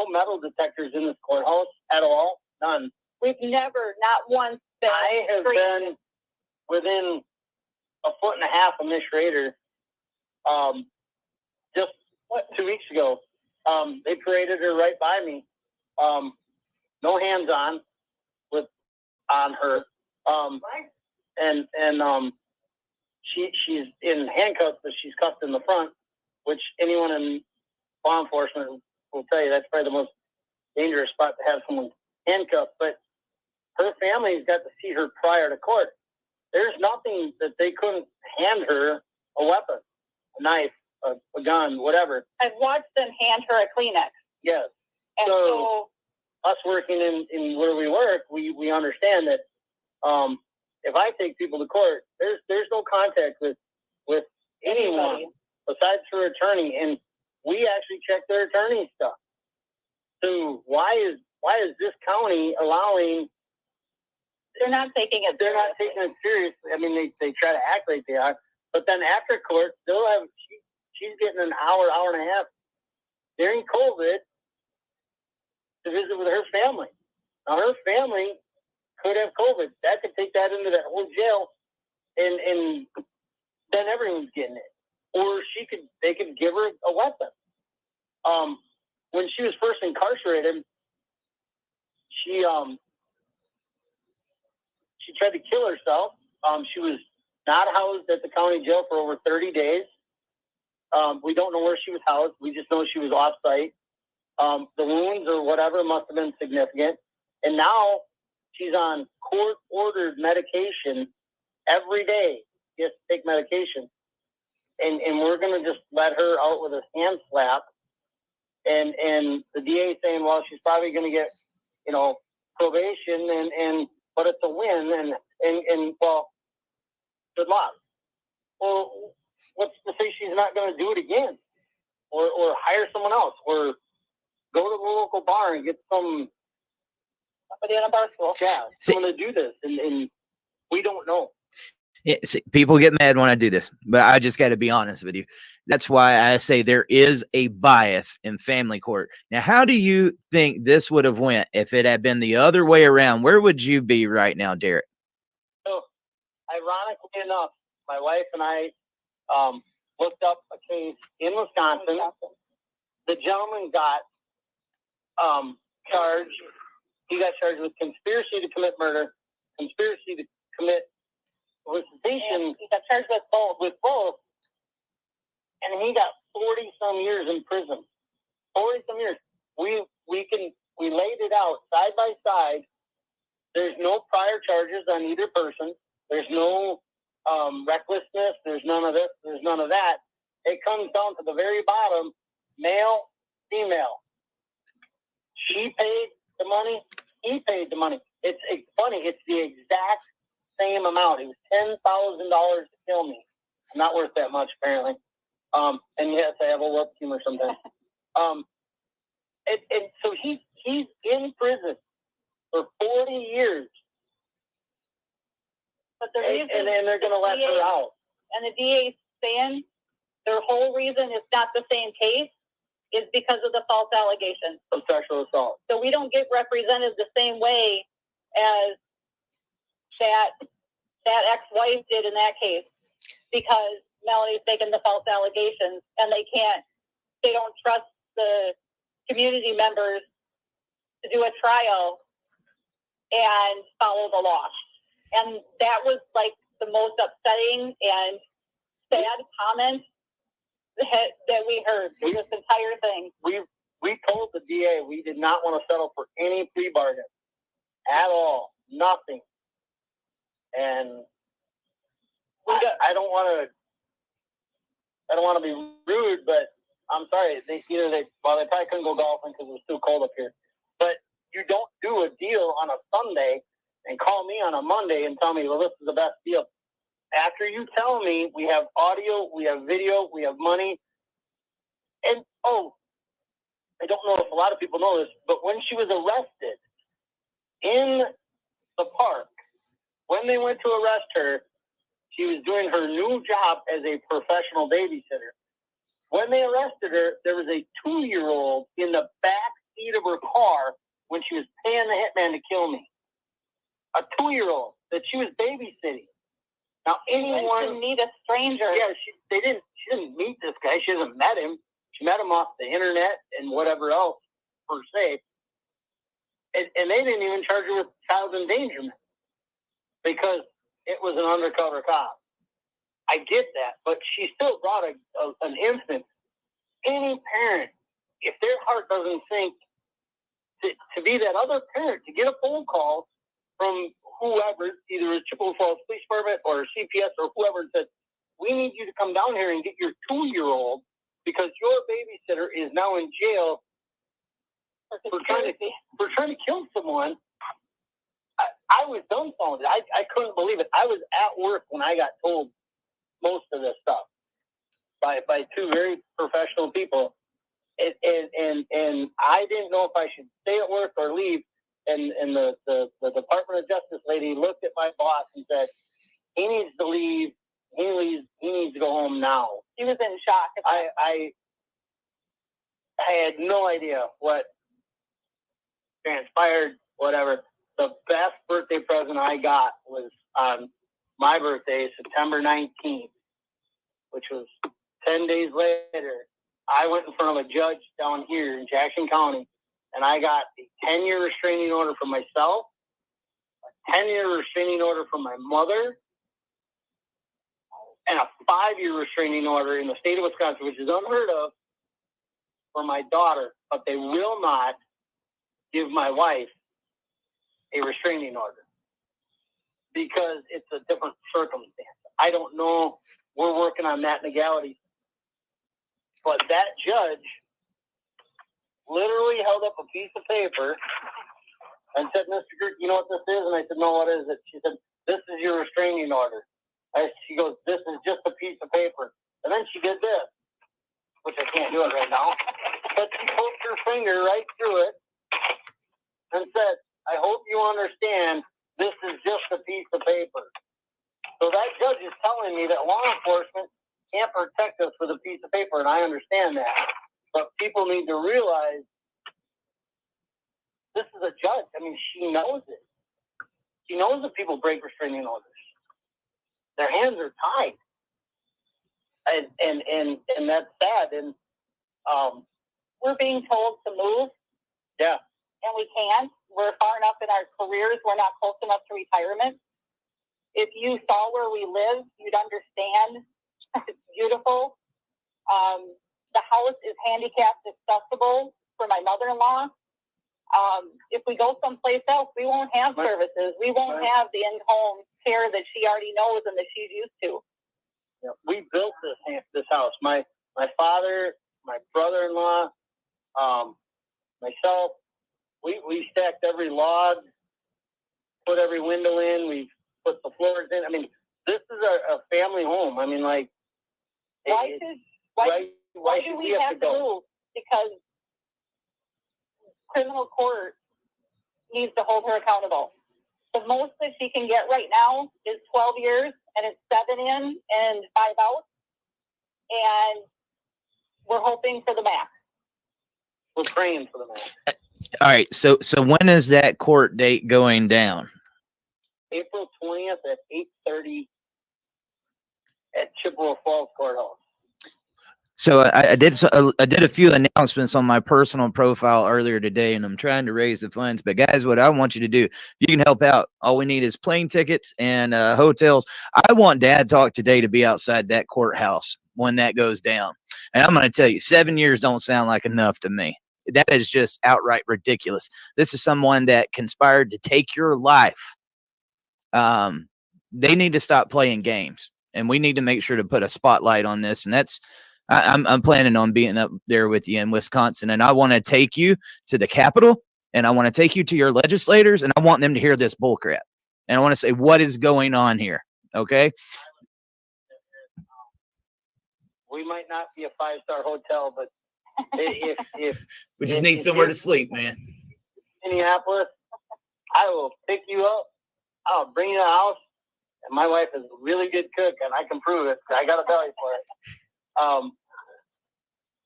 metal detectors in this courthouse at all. None. We've never, not once, been. I have been within a foot and a half of Miss Schrader. Just 2 weeks ago, they paraded her right by me. No hands on her. She's in handcuffs, but she's cuffed in the front, which anyone in law enforcement will tell you that's probably the most dangerous spot to have someone handcuffed. But her family's got to see her prior to court. There's nothing that they couldn't hand her a weapon, a knife, a gun, whatever. I've watched them hand her a Kleenex. Yes. And so us working in where we work, we understand that if I take people to court, there's no contact with anyone besides her attorney, and we actually check their attorney stuff. So why is this county allowing? They're not taking it. They're not taking it seriously. I mean, they try to act like they are, but then after court, they'll have she's getting an hour and a half during COVID to visit with her family. Now her family could have COVID. That could take that into that whole jail, and then everyone's getting it. Or they could give her a weapon. When she was first incarcerated, she tried to kill herself. She was not housed at the county jail for over 30 days. We don't know where she was housed. We just know she was off-site. The wounds or whatever must have been significant. And now she's on court-ordered medication every day. She has to take medication. And we're going to just let her out with a hand slap. And the DA saying, well, she's probably going to get, probation, but it's a win. And well, good luck. Well, what's to say she's not going to do it again? Or hire someone else? Or go to the local bar and get somebody on a bar stool. Yeah, someone to do this. And we don't know. Yeah, see, people get mad when I do this, but I just got to be honest with you. That's why I say there is a bias in family court. Now, how do you think this would have went if it had been the other way around? Where would you be right now, Derek? So, ironically enough, my wife and I looked up a case in Wisconsin. The gentleman got charged. He got charged with conspiracy to commit murder, conspiracy to commit solicitation. He got charged with both. And he got 40-some years in prison. 40-some years. We laid it out side by side. There's no prior charges on either person. There's no recklessness. There's none of this. There's none of that. It comes down to the very bottom, male, female. She paid the money. He paid the money. It's funny. It's the exact same amount. It was $10,000 to kill me. I'm not worth that much, apparently. And yes, I have a love humor sometimes. And so he's in prison for 40 years. But the reason, and then they're going to let her out. And the DA's saying their whole reason it's not the same case is because of the false allegations of sexual assault. So we don't get represented the same way as that ex-wife did in that case, because Melanie's making the false allegations, and they don't trust the community members to do a trial and follow the law. And that was like the most upsetting and sad comment that we heard through this entire thing. We told the DA we did not want to settle for any plea bargain at all, nothing. And I don't want to be rude, but I'm sorry. They probably couldn't go golfing because it was too cold up here. But you don't do a deal on a Sunday and call me on a Monday and tell me, well, this is the best deal. After you tell me we have audio, we have video, we have money, and I don't know if a lot of people know this, but when she was arrested in the park, when they went to arrest her, she was doing her new job as a professional babysitter. When they arrested her, there was a 2-year-old in the back seat of her car when she was paying the hitman to kill me. A 2-year-old that she was babysitting. Now, anyone to meet a stranger. Yeah, she didn't meet this guy. She hasn't met him. She met him off the internet and whatever else, per se. And they didn't even charge her with child endangerment because it was an undercover cop. I get that, but she still brought an infant. Any parent, if their heart doesn't sink to be that other parent, to get a phone call from whoever, either a Chippewa Falls Police Department or CPS or whoever, said, we need you to come down here and get your 2-year-old because your babysitter is now in jail for trying to kill someone. I was dumbfounded. I couldn't believe it. I was at work when I got told most of this stuff by 2 very professional people. And I didn't know if I should stay at work or leave. And the Department of Justice lady looked at my boss and said, he needs to leave. He needs to go home now. He was in shock. I had no idea what transpired, whatever. The best birthday present I got was on my birthday, September 19th, which was 10 days later. I went in front of a judge down here in Jackson County, and I got a 10-year restraining order for myself, a 10-year restraining order for my mother, and a 5-year restraining order in the state of Wisconsin, which is unheard of, for my daughter. But they will not give my wife a restraining order because it's a different circumstance. I don't know. We're working on that legality. But that judge literally held up a piece of paper and said, Mr. Gert, you know what this is? And I said, no, what is it? She said, this is your restraining order. She goes, this is just a piece of paper. And then she did this, which I can't do it right now. But she poked her finger right through it and said, I hope you understand this is just a piece of paper. So that judge is telling me that law enforcement can't protect us with a piece of paper, and I understand that. But people need to realize this is a judge. I mean, she knows it. She knows that people break restraining orders. Their hands are tied. And that's sad. And we're being told to move. Yeah. And we can't. We're far enough in our careers. We're not close enough to retirement. If you saw where we live, you'd understand. It's beautiful. The house is handicapped accessible for my mother-in-law. If we go someplace else, we won't have services. We won't have the in-home care that she already knows and that she's used to. Yeah, we built this house. My father, my brother-in-law, myself, we stacked every log, put every window in, we put the floors in. I mean, this is a family home. I mean, like, why do we have to move? Because criminal court needs to hold her accountable. The most that she can get right now is 12 years, and it's 7 in and 5 out. And we're hoping for the max. We're praying for the max. All right. So when is that court date going down? April 20th at 8:30 at Chippewa Falls Courthouse. So I did a few announcements on my personal profile earlier today, and I'm trying to raise the funds. But guys, what I want you to do, you can help out. All we need is plane tickets and hotels. I want Dad Talk today to be outside that courthouse when that goes down. And I'm going to tell you, 7 years don't sound like enough to me. That is just outright ridiculous. This is someone that conspired to take your life. They need to stop playing games, and we need to make sure to put a spotlight on this. And that's. I'm planning on being up there with you in Wisconsin, and I want to take you to the Capitol, and I want to take you to your legislators, and I want them to hear this bullcrap. And I want to say, what is going on here? Okay. We might not be a 5-star hotel, but if we just if- need if somewhere you're to sleep, man. Minneapolis, I will pick you up. I'll bring you to the house, and my wife is a really good cook, and I can prove it. I got a belly for it.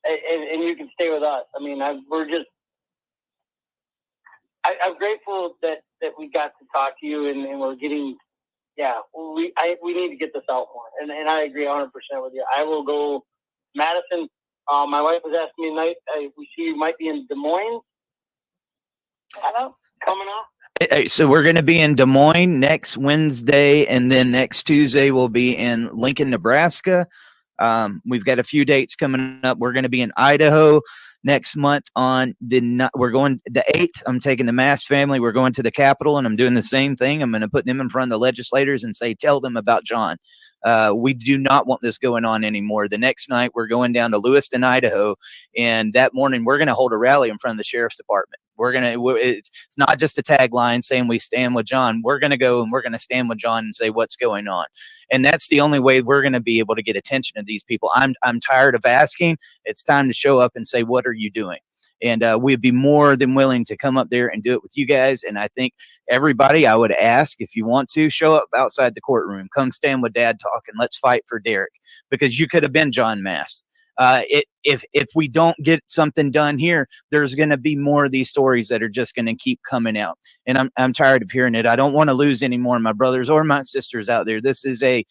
And you can stay with us. I mean, I'm grateful that we got to talk to you, and we're getting, we need to get this out more. And I agree 100% with you. I will go Madison. My wife was asking me tonight, we see you might be in Des Moines. Coming up. So we're going to be in Des Moines next Wednesday, and then next Tuesday we'll be in Lincoln, Nebraska. We've got a few dates coming up. We're going to be in Idaho next month we're going the 8th. I'm taking the Mass family. We're going to the Capitol, and I'm doing the same thing. I'm going to put them in front of the legislators and say, tell them about John. We do not want this going on anymore. The next night we're going down to Lewiston, Idaho, and that morning we're going to hold a rally in front of the sheriff's department. It's not just a tagline saying we stand with John. We're going to go and we're going to stand with John and say what's going on. And that's the only way we're going to be able to get attention of these people. I'm tired of asking. It's time to show up and say, what are you doing? And we'd be more than willing to come up there and do it with you guys. And I think everybody, I would ask, if you want to, show up outside the courtroom. Come stand with Dad Talk and let's fight for Derek, because you could have been John Mast. If we don't get something done here, there's going to be more of these stories that are just going to keep coming out. And I'm tired of hearing it. I don't want to lose any more of my brothers or my sisters out there. This is a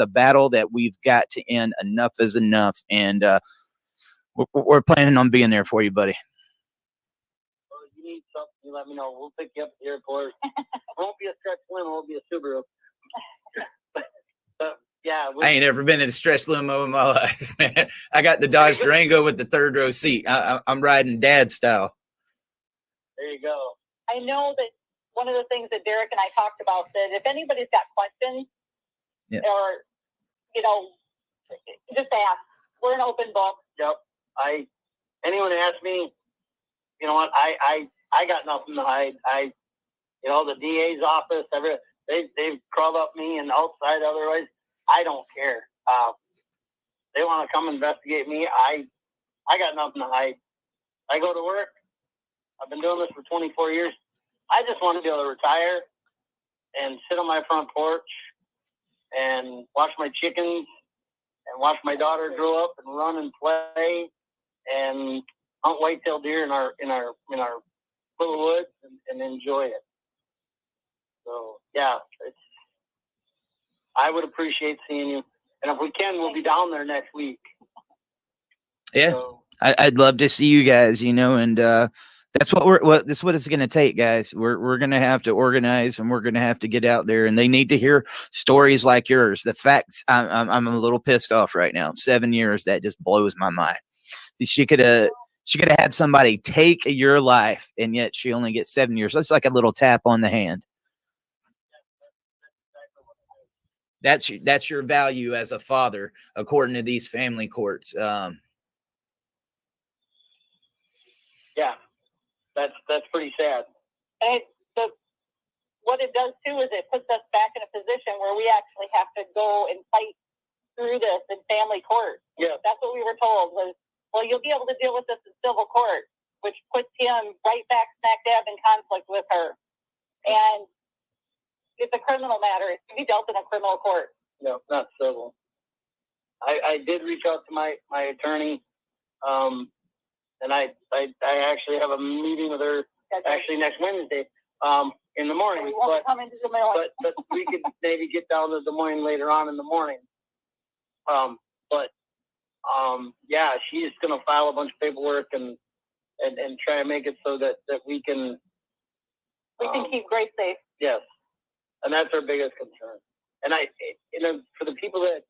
battle that we've got to end. Enough is enough. And we're planning on being there for you, buddy. Well, if you need something, you let me know. We'll pick you up at the airport. It won't be a stretch limo. It won't be a Subaru. Yeah, I ain't ever been in a stretch limo in my life, man. I got the Dodge Durango with the 3rd row seat. I'm riding Dad style. There you go. I know that one of the things that Derek and I talked about, that if anybody's got questions, or, just ask. We're an open book. Yep. Anyone asks me, you know what, I got nothing to hide. The DA's office, they've crawled up me and outside otherwise. I don't care. They want to come investigate me. I got nothing to hide. I go to work. I've been doing this for 24 years. I just want to be able to retire and sit on my front porch and watch my chickens and watch my daughter grow up and run and play and hunt whitetail deer in our little woods and enjoy it. So yeah, I would appreciate seeing you, and if we can, we'll be down there next week. Yeah, so, I'd love to see you guys. And that's what it's going to take, guys. We're going to have to organize, and we're going to have to get out there, and they need to hear stories like yours. The facts, I'm a little pissed off right now. 7 years, that just blows my mind. She could have had somebody take your life, and yet she only gets 7 years. That's like a little tap on the hand. That's your value as a father, according to these family courts. Yeah, that's pretty sad. And what it does too is it puts us back in a position where we actually have to go and fight through this in family court. Yeah, that's what we were told was, well, you'll be able to deal with this in civil court, which puts him right back smack dab in conflict with her. And it's a criminal matter. It's to be dealt in a criminal court. No, not civil. I did reach out to my attorney, and I actually have a meeting with her actually next Wednesday in the morning. Come into Des Moines. But we could maybe get down to Des Moines later on in the morning. But yeah, she's gonna file a bunch of paperwork and try to make it so that we can keep Grace safe. Yes, and that's our biggest concern. And for the people that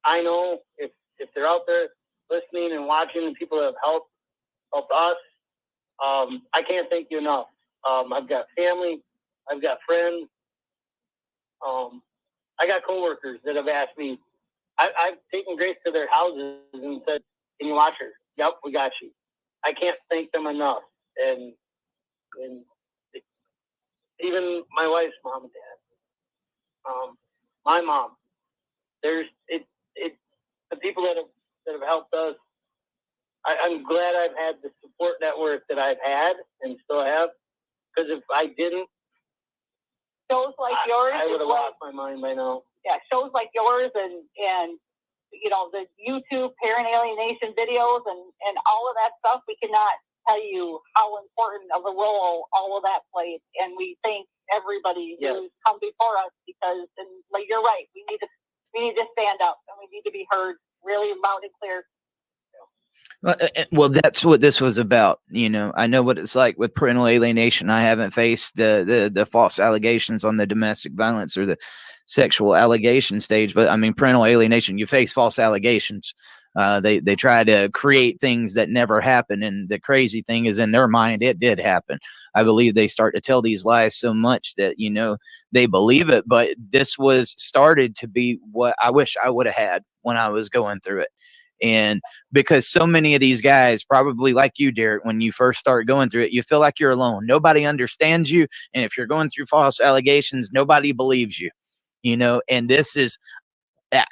I know, if they're out there listening and watching, and people that have helped us, I can't thank you enough. I've got family, I've got friends, I got coworkers that have asked me. I've taken Grace to their houses and said, "Can you watch her?" Yep, we got you. I can't thank them enough, and even my wife's mom and dad, my mom. There's the people that have helped us. I'm glad I've had the support network that I've had and still have, because if I didn't, shows like yours, I would have lost my mind by now. Yeah, shows like yours and the YouTube parent alienation videos and all of that stuff, we cannot tell you how important of a role all of that played. And we thank everybody who's come before us, because, and like you're right, we need to stand up and we need to be heard really loud and clear. Well, that's what this was about. I know what it's like with parental alienation. I haven't faced the false allegations on the domestic violence or the sexual allegation stage, but I mean, parental alienation, you face false allegations. They try to create things that never happen. And the crazy thing is, in their mind, it did happen. I believe they start to tell these lies so much that, they believe it. But this was started to be what I wish I would have had when I was going through it. And because so many of these guys, probably like you, Derek, when you first start going through it, you feel like you're alone. Nobody understands you. And if you're going through false allegations, nobody believes you, and this is,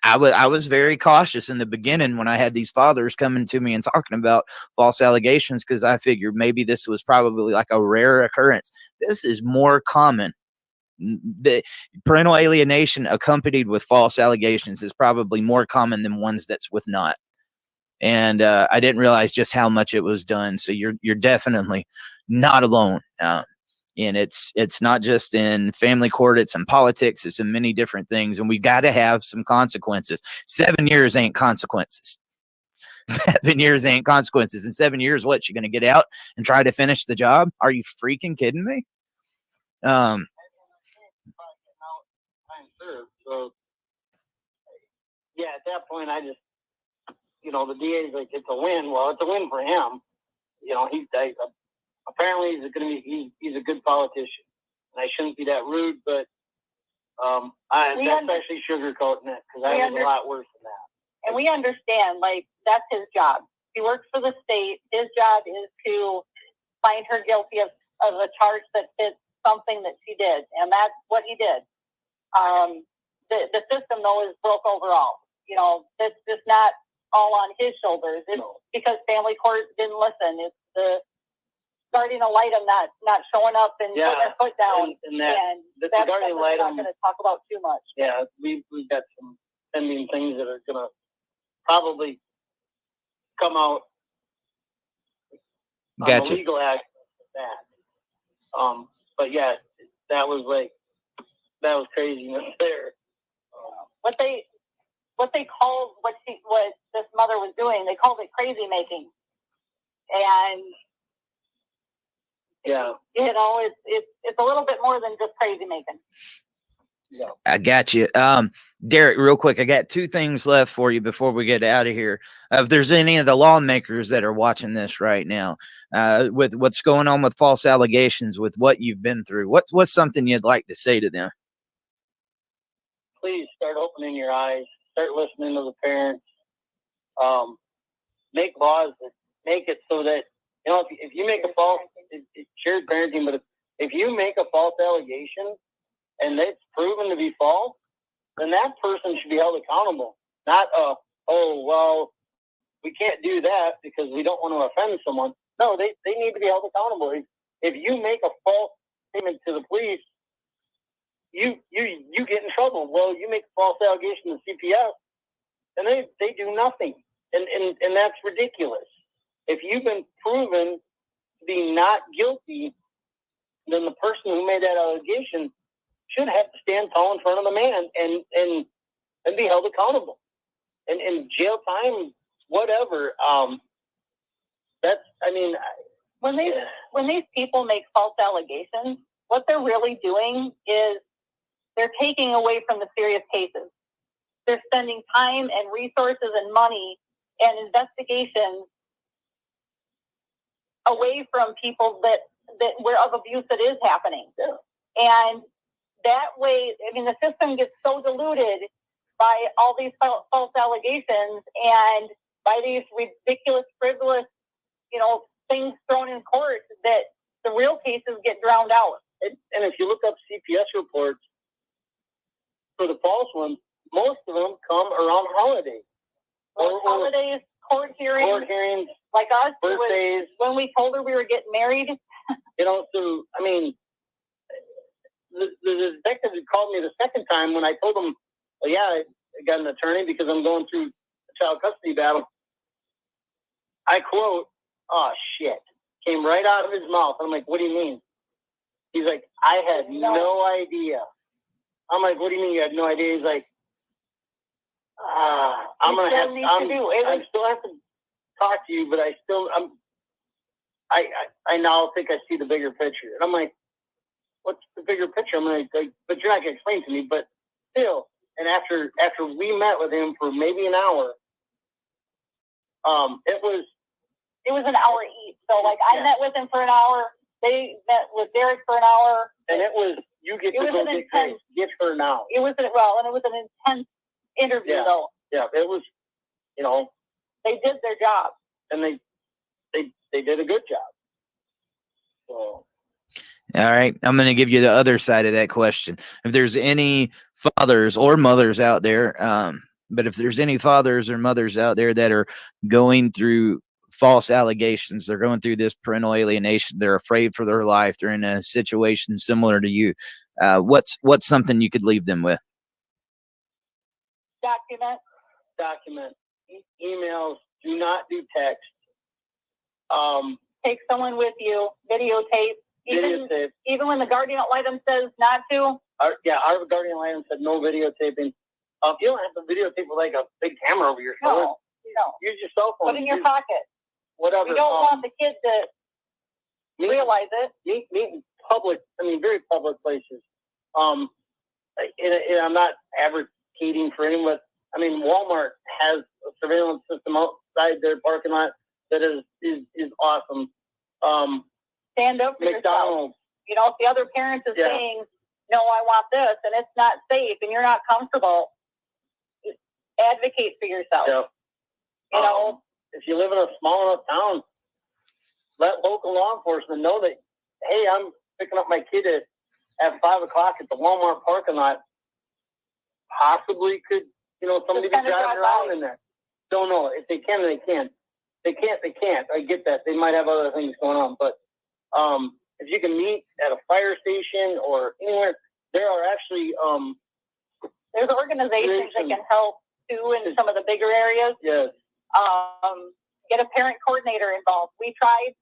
I was very cautious in the beginning when I had these fathers coming to me and talking about false allegations, because I figured maybe this was probably like a rare occurrence. This is more common. The parental alienation accompanied with false allegations is probably more common than ones that's with not. And I didn't realize just how much it was done. So you're definitely not alone. And it's not just in family court, it's in politics, it's in many different things. And we got to have some consequences. 7 years ain't consequences. 7 years ain't consequences. In 7 years, what, you're going to get out and try to finish the job? Are you freaking kidding me? So, yeah, at that point, I just, the DA's like, it's a win. Well, it's a win for him. Apparently he's a good politician. And I shouldn't be that rude, but that's actually sugarcoating it, because I was a lot worse than that. And we understand, like, that's his job. He works for the state. His job is to find her guilty of a charge that fits something that she did. And that's what he did. The system, though, is broke overall. It's just not all on his shoulders. It's because family court didn't listen. It's the guardian ad litem not showing up and putting their foot down. And that's something we're not going to talk about too much. Yeah, we've got some pending things that are going to probably come out on the legal act of that. But yeah, that was craziness there. What they called what this mother was doing, they called it crazy making. And it's a little bit more than just crazy making. Yeah. I got you. Derek, real quick, I got two things left for you before we get out of here. If there's any of the lawmakers that are watching this right now, with what's going on with false allegations, with what you've been through, what's something you'd like to say to them? Please start opening your eyes. Start listening to the parents. Make laws that make it so that, if you make a false, it's shared parenting, but if you make a false allegation and it's proven to be false, then that person should be held accountable. Not, we can't do that because we don't want to offend someone. No, they need to be held accountable. If you make a false statement to the police, you get in trouble. Well, you make a false allegation to CPS, and they do nothing. And that's ridiculous. If you've been proven to be not guilty, then the person who made that allegation should have to stand tall in front of the man and and be held accountable. And jail time, whatever. That's, I mean, when these people make false allegations, what they're really doing is they're taking away from the serious cases. They're spending time and resources and money and investigations away from people that where of abuse that is happening. Yeah. And that way, I mean, the system gets so diluted by all these false allegations and by these ridiculous, frivolous, things thrown in court that the real cases get drowned out. And if you look up CPS reports for the false ones, most of them come around holidays. Holidays, court hearings, like us, birthdays. when we told her we were getting married. So, I mean, the detective had called me the second time when I told him, well, yeah, I got an attorney because I'm going through a child custody battle. I quote, "Oh, shit," came right out of his mouth. I'm like, what do you mean? He's like, I had no idea. I'm like, what do you mean you had no idea? He's like, I still have to talk to you, but I now think I see the bigger picture. And I'm like, what's the bigger picture? I'm like, but you're not going to explain to me, but still. And after we met with him for maybe an hour, it was an hour each. So I met with him for an hour. They met with Derek for an hour. And it was, you get to go get her now. It was, and it was an intense interview though. Yeah, it was, they did their job. And they did a good job. So. All right. I'm going to give you the other side of that question. If there's any fathers or mothers out there, but if there's any fathers or mothers out there that are going through false allegations, they're going through this parental alienation, they're afraid for their life, they're in a situation similar to you, what's something you could leave them with? Document. Emails. Do not do text. Take someone with you. Videotape. Even when the guardian ad litem says not to. Our guardian ad litem said no videotaping. You don't have to videotape with a big camera over your shoulder. No. Use your cell phone. Put in your pocket. Whatever. We don't want the kid to realize it. Meet in public. Very public places. And I'm not advocating for anyone. Walmart has a surveillance system outside their parking lot that is awesome. Stand up for McDonald's. Yourself. If the other parent is saying, no, I want this, and it's not safe, and you're not comfortable, advocate for yourself. Yeah. If you live in a small enough town, let local law enforcement know that, hey, I'm picking up my kid at 5 o'clock at the Walmart parking lot. Possibly could, somebody be driving around in there. Don't know. If they can, they can. They can't. I get that. They might have other things going on. But if you can meet at a fire station or anywhere, there are actually there's organizations that can help too in some of the bigger areas. Yes. Get a parent coordinator involved. We tried.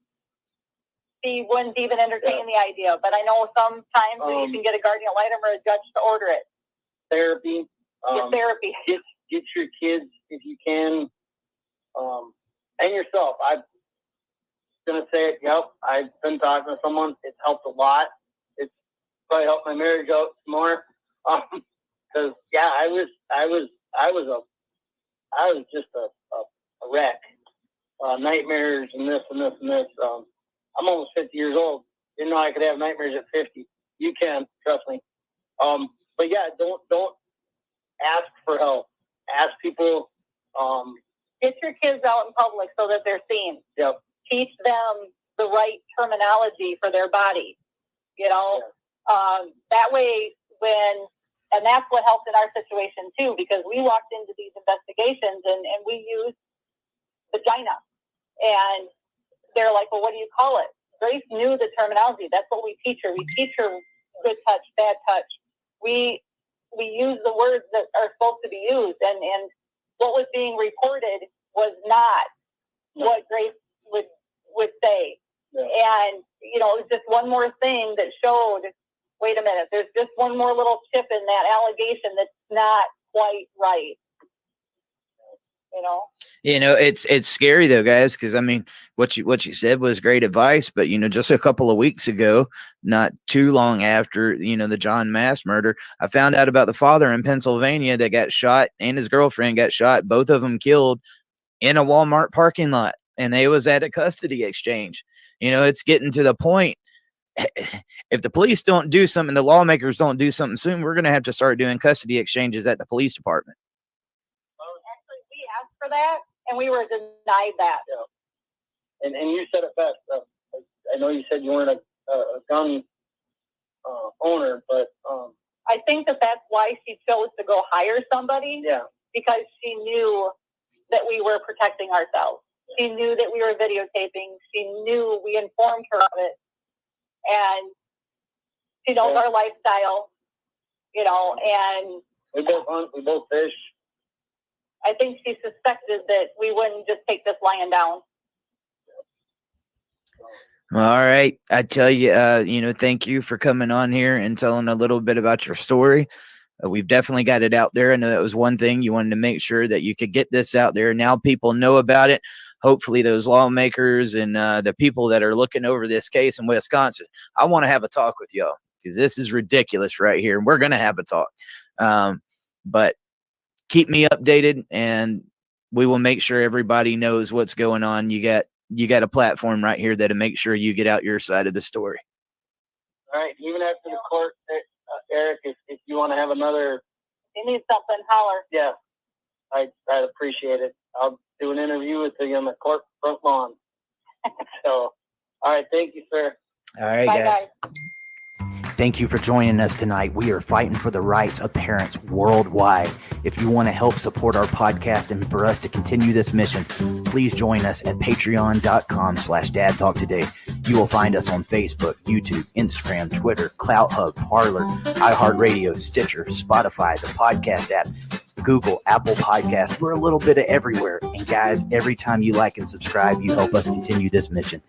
He wouldn't even entertain the idea, but I know sometimes you can get a guardian ad litem or a judge to order it. Therapy. Therapy. Get your kids if you can, and yourself. I'm gonna say it. Yep, I've been talking to someone. It's helped a lot. It's probably helped my marriage out more. Because I was just a wreck. Nightmares and this and this and this. I'm almost 50 years old. Didn't know I could have nightmares at 50. You can, trust me. But don't ask for help. Ask people. Get your kids out in public so that they're seen. Yep. Teach them the right terminology for their body. That way and that's what helped in our situation too, because we walked into these investigations and we used vagina. And they're like, well, what do you call it? Grace knew the terminology. That's what we teach her. We teach her good touch, bad touch. We use the words that are supposed to be used. And what was being reported was not what Grace would say. Yeah. And, it was just one more thing that showed, wait a minute, there's just one more little chip in that allegation that's not quite right. You know? It's scary though, guys, because I mean, what you said was great advice, but just a couple of weeks ago, not too long after the John Mass murder, I found out about the father in Pennsylvania that got shot and his girlfriend got shot, both of them killed in a Walmart parking lot, and they was at a custody exchange. It's getting to the point. If the police don't do something, the lawmakers don't do something soon, we're going to have to start doing custody exchanges at the police department. Actually, we asked for that, and we were denied that. Yeah. And you said it best. I know you said you weren't a gun owner, but I think that's why she chose to go hire somebody. Yeah. Because she knew that we were protecting ourselves. She knew that we were videotaping. She knew we informed her of it. And she knows our lifestyle, and we both hunt, we both fish. I think she suspected that we wouldn't just take this lion down. All right. I tell you, thank you for coming on here and telling a little bit about your story. We've definitely got it out there. I know that was one thing you wanted to make sure that you could get this out there. Now people know about it. Hopefully those lawmakers and the people that are looking over this case in Wisconsin, I want to have a talk with y'all because this is ridiculous right here. And we're going to have a talk. But keep me updated and we will make sure everybody knows what's going on. You got a platform right here that'll make sure you get out your side of the story. All right. Even after the court, Eric, if you want to have another, you need something, holler. Yeah, I'd appreciate it. I'll do an interview with you on the court front lawn. So, all right, thank you, sir. All right, Bye, guys. Thank you for joining us tonight. We are fighting for the rights of parents worldwide. If you want to help support our podcast and for us to continue this mission, please join us at patreon.com/dadtalktoday. You will find us on Facebook, YouTube, Instagram, Twitter, CloutHub, Parler, iHeartRadio, Stitcher, Spotify, the podcast app, Google, Apple Podcasts. We're a little bit of everywhere. And guys, every time you like and subscribe, you help us continue this mission.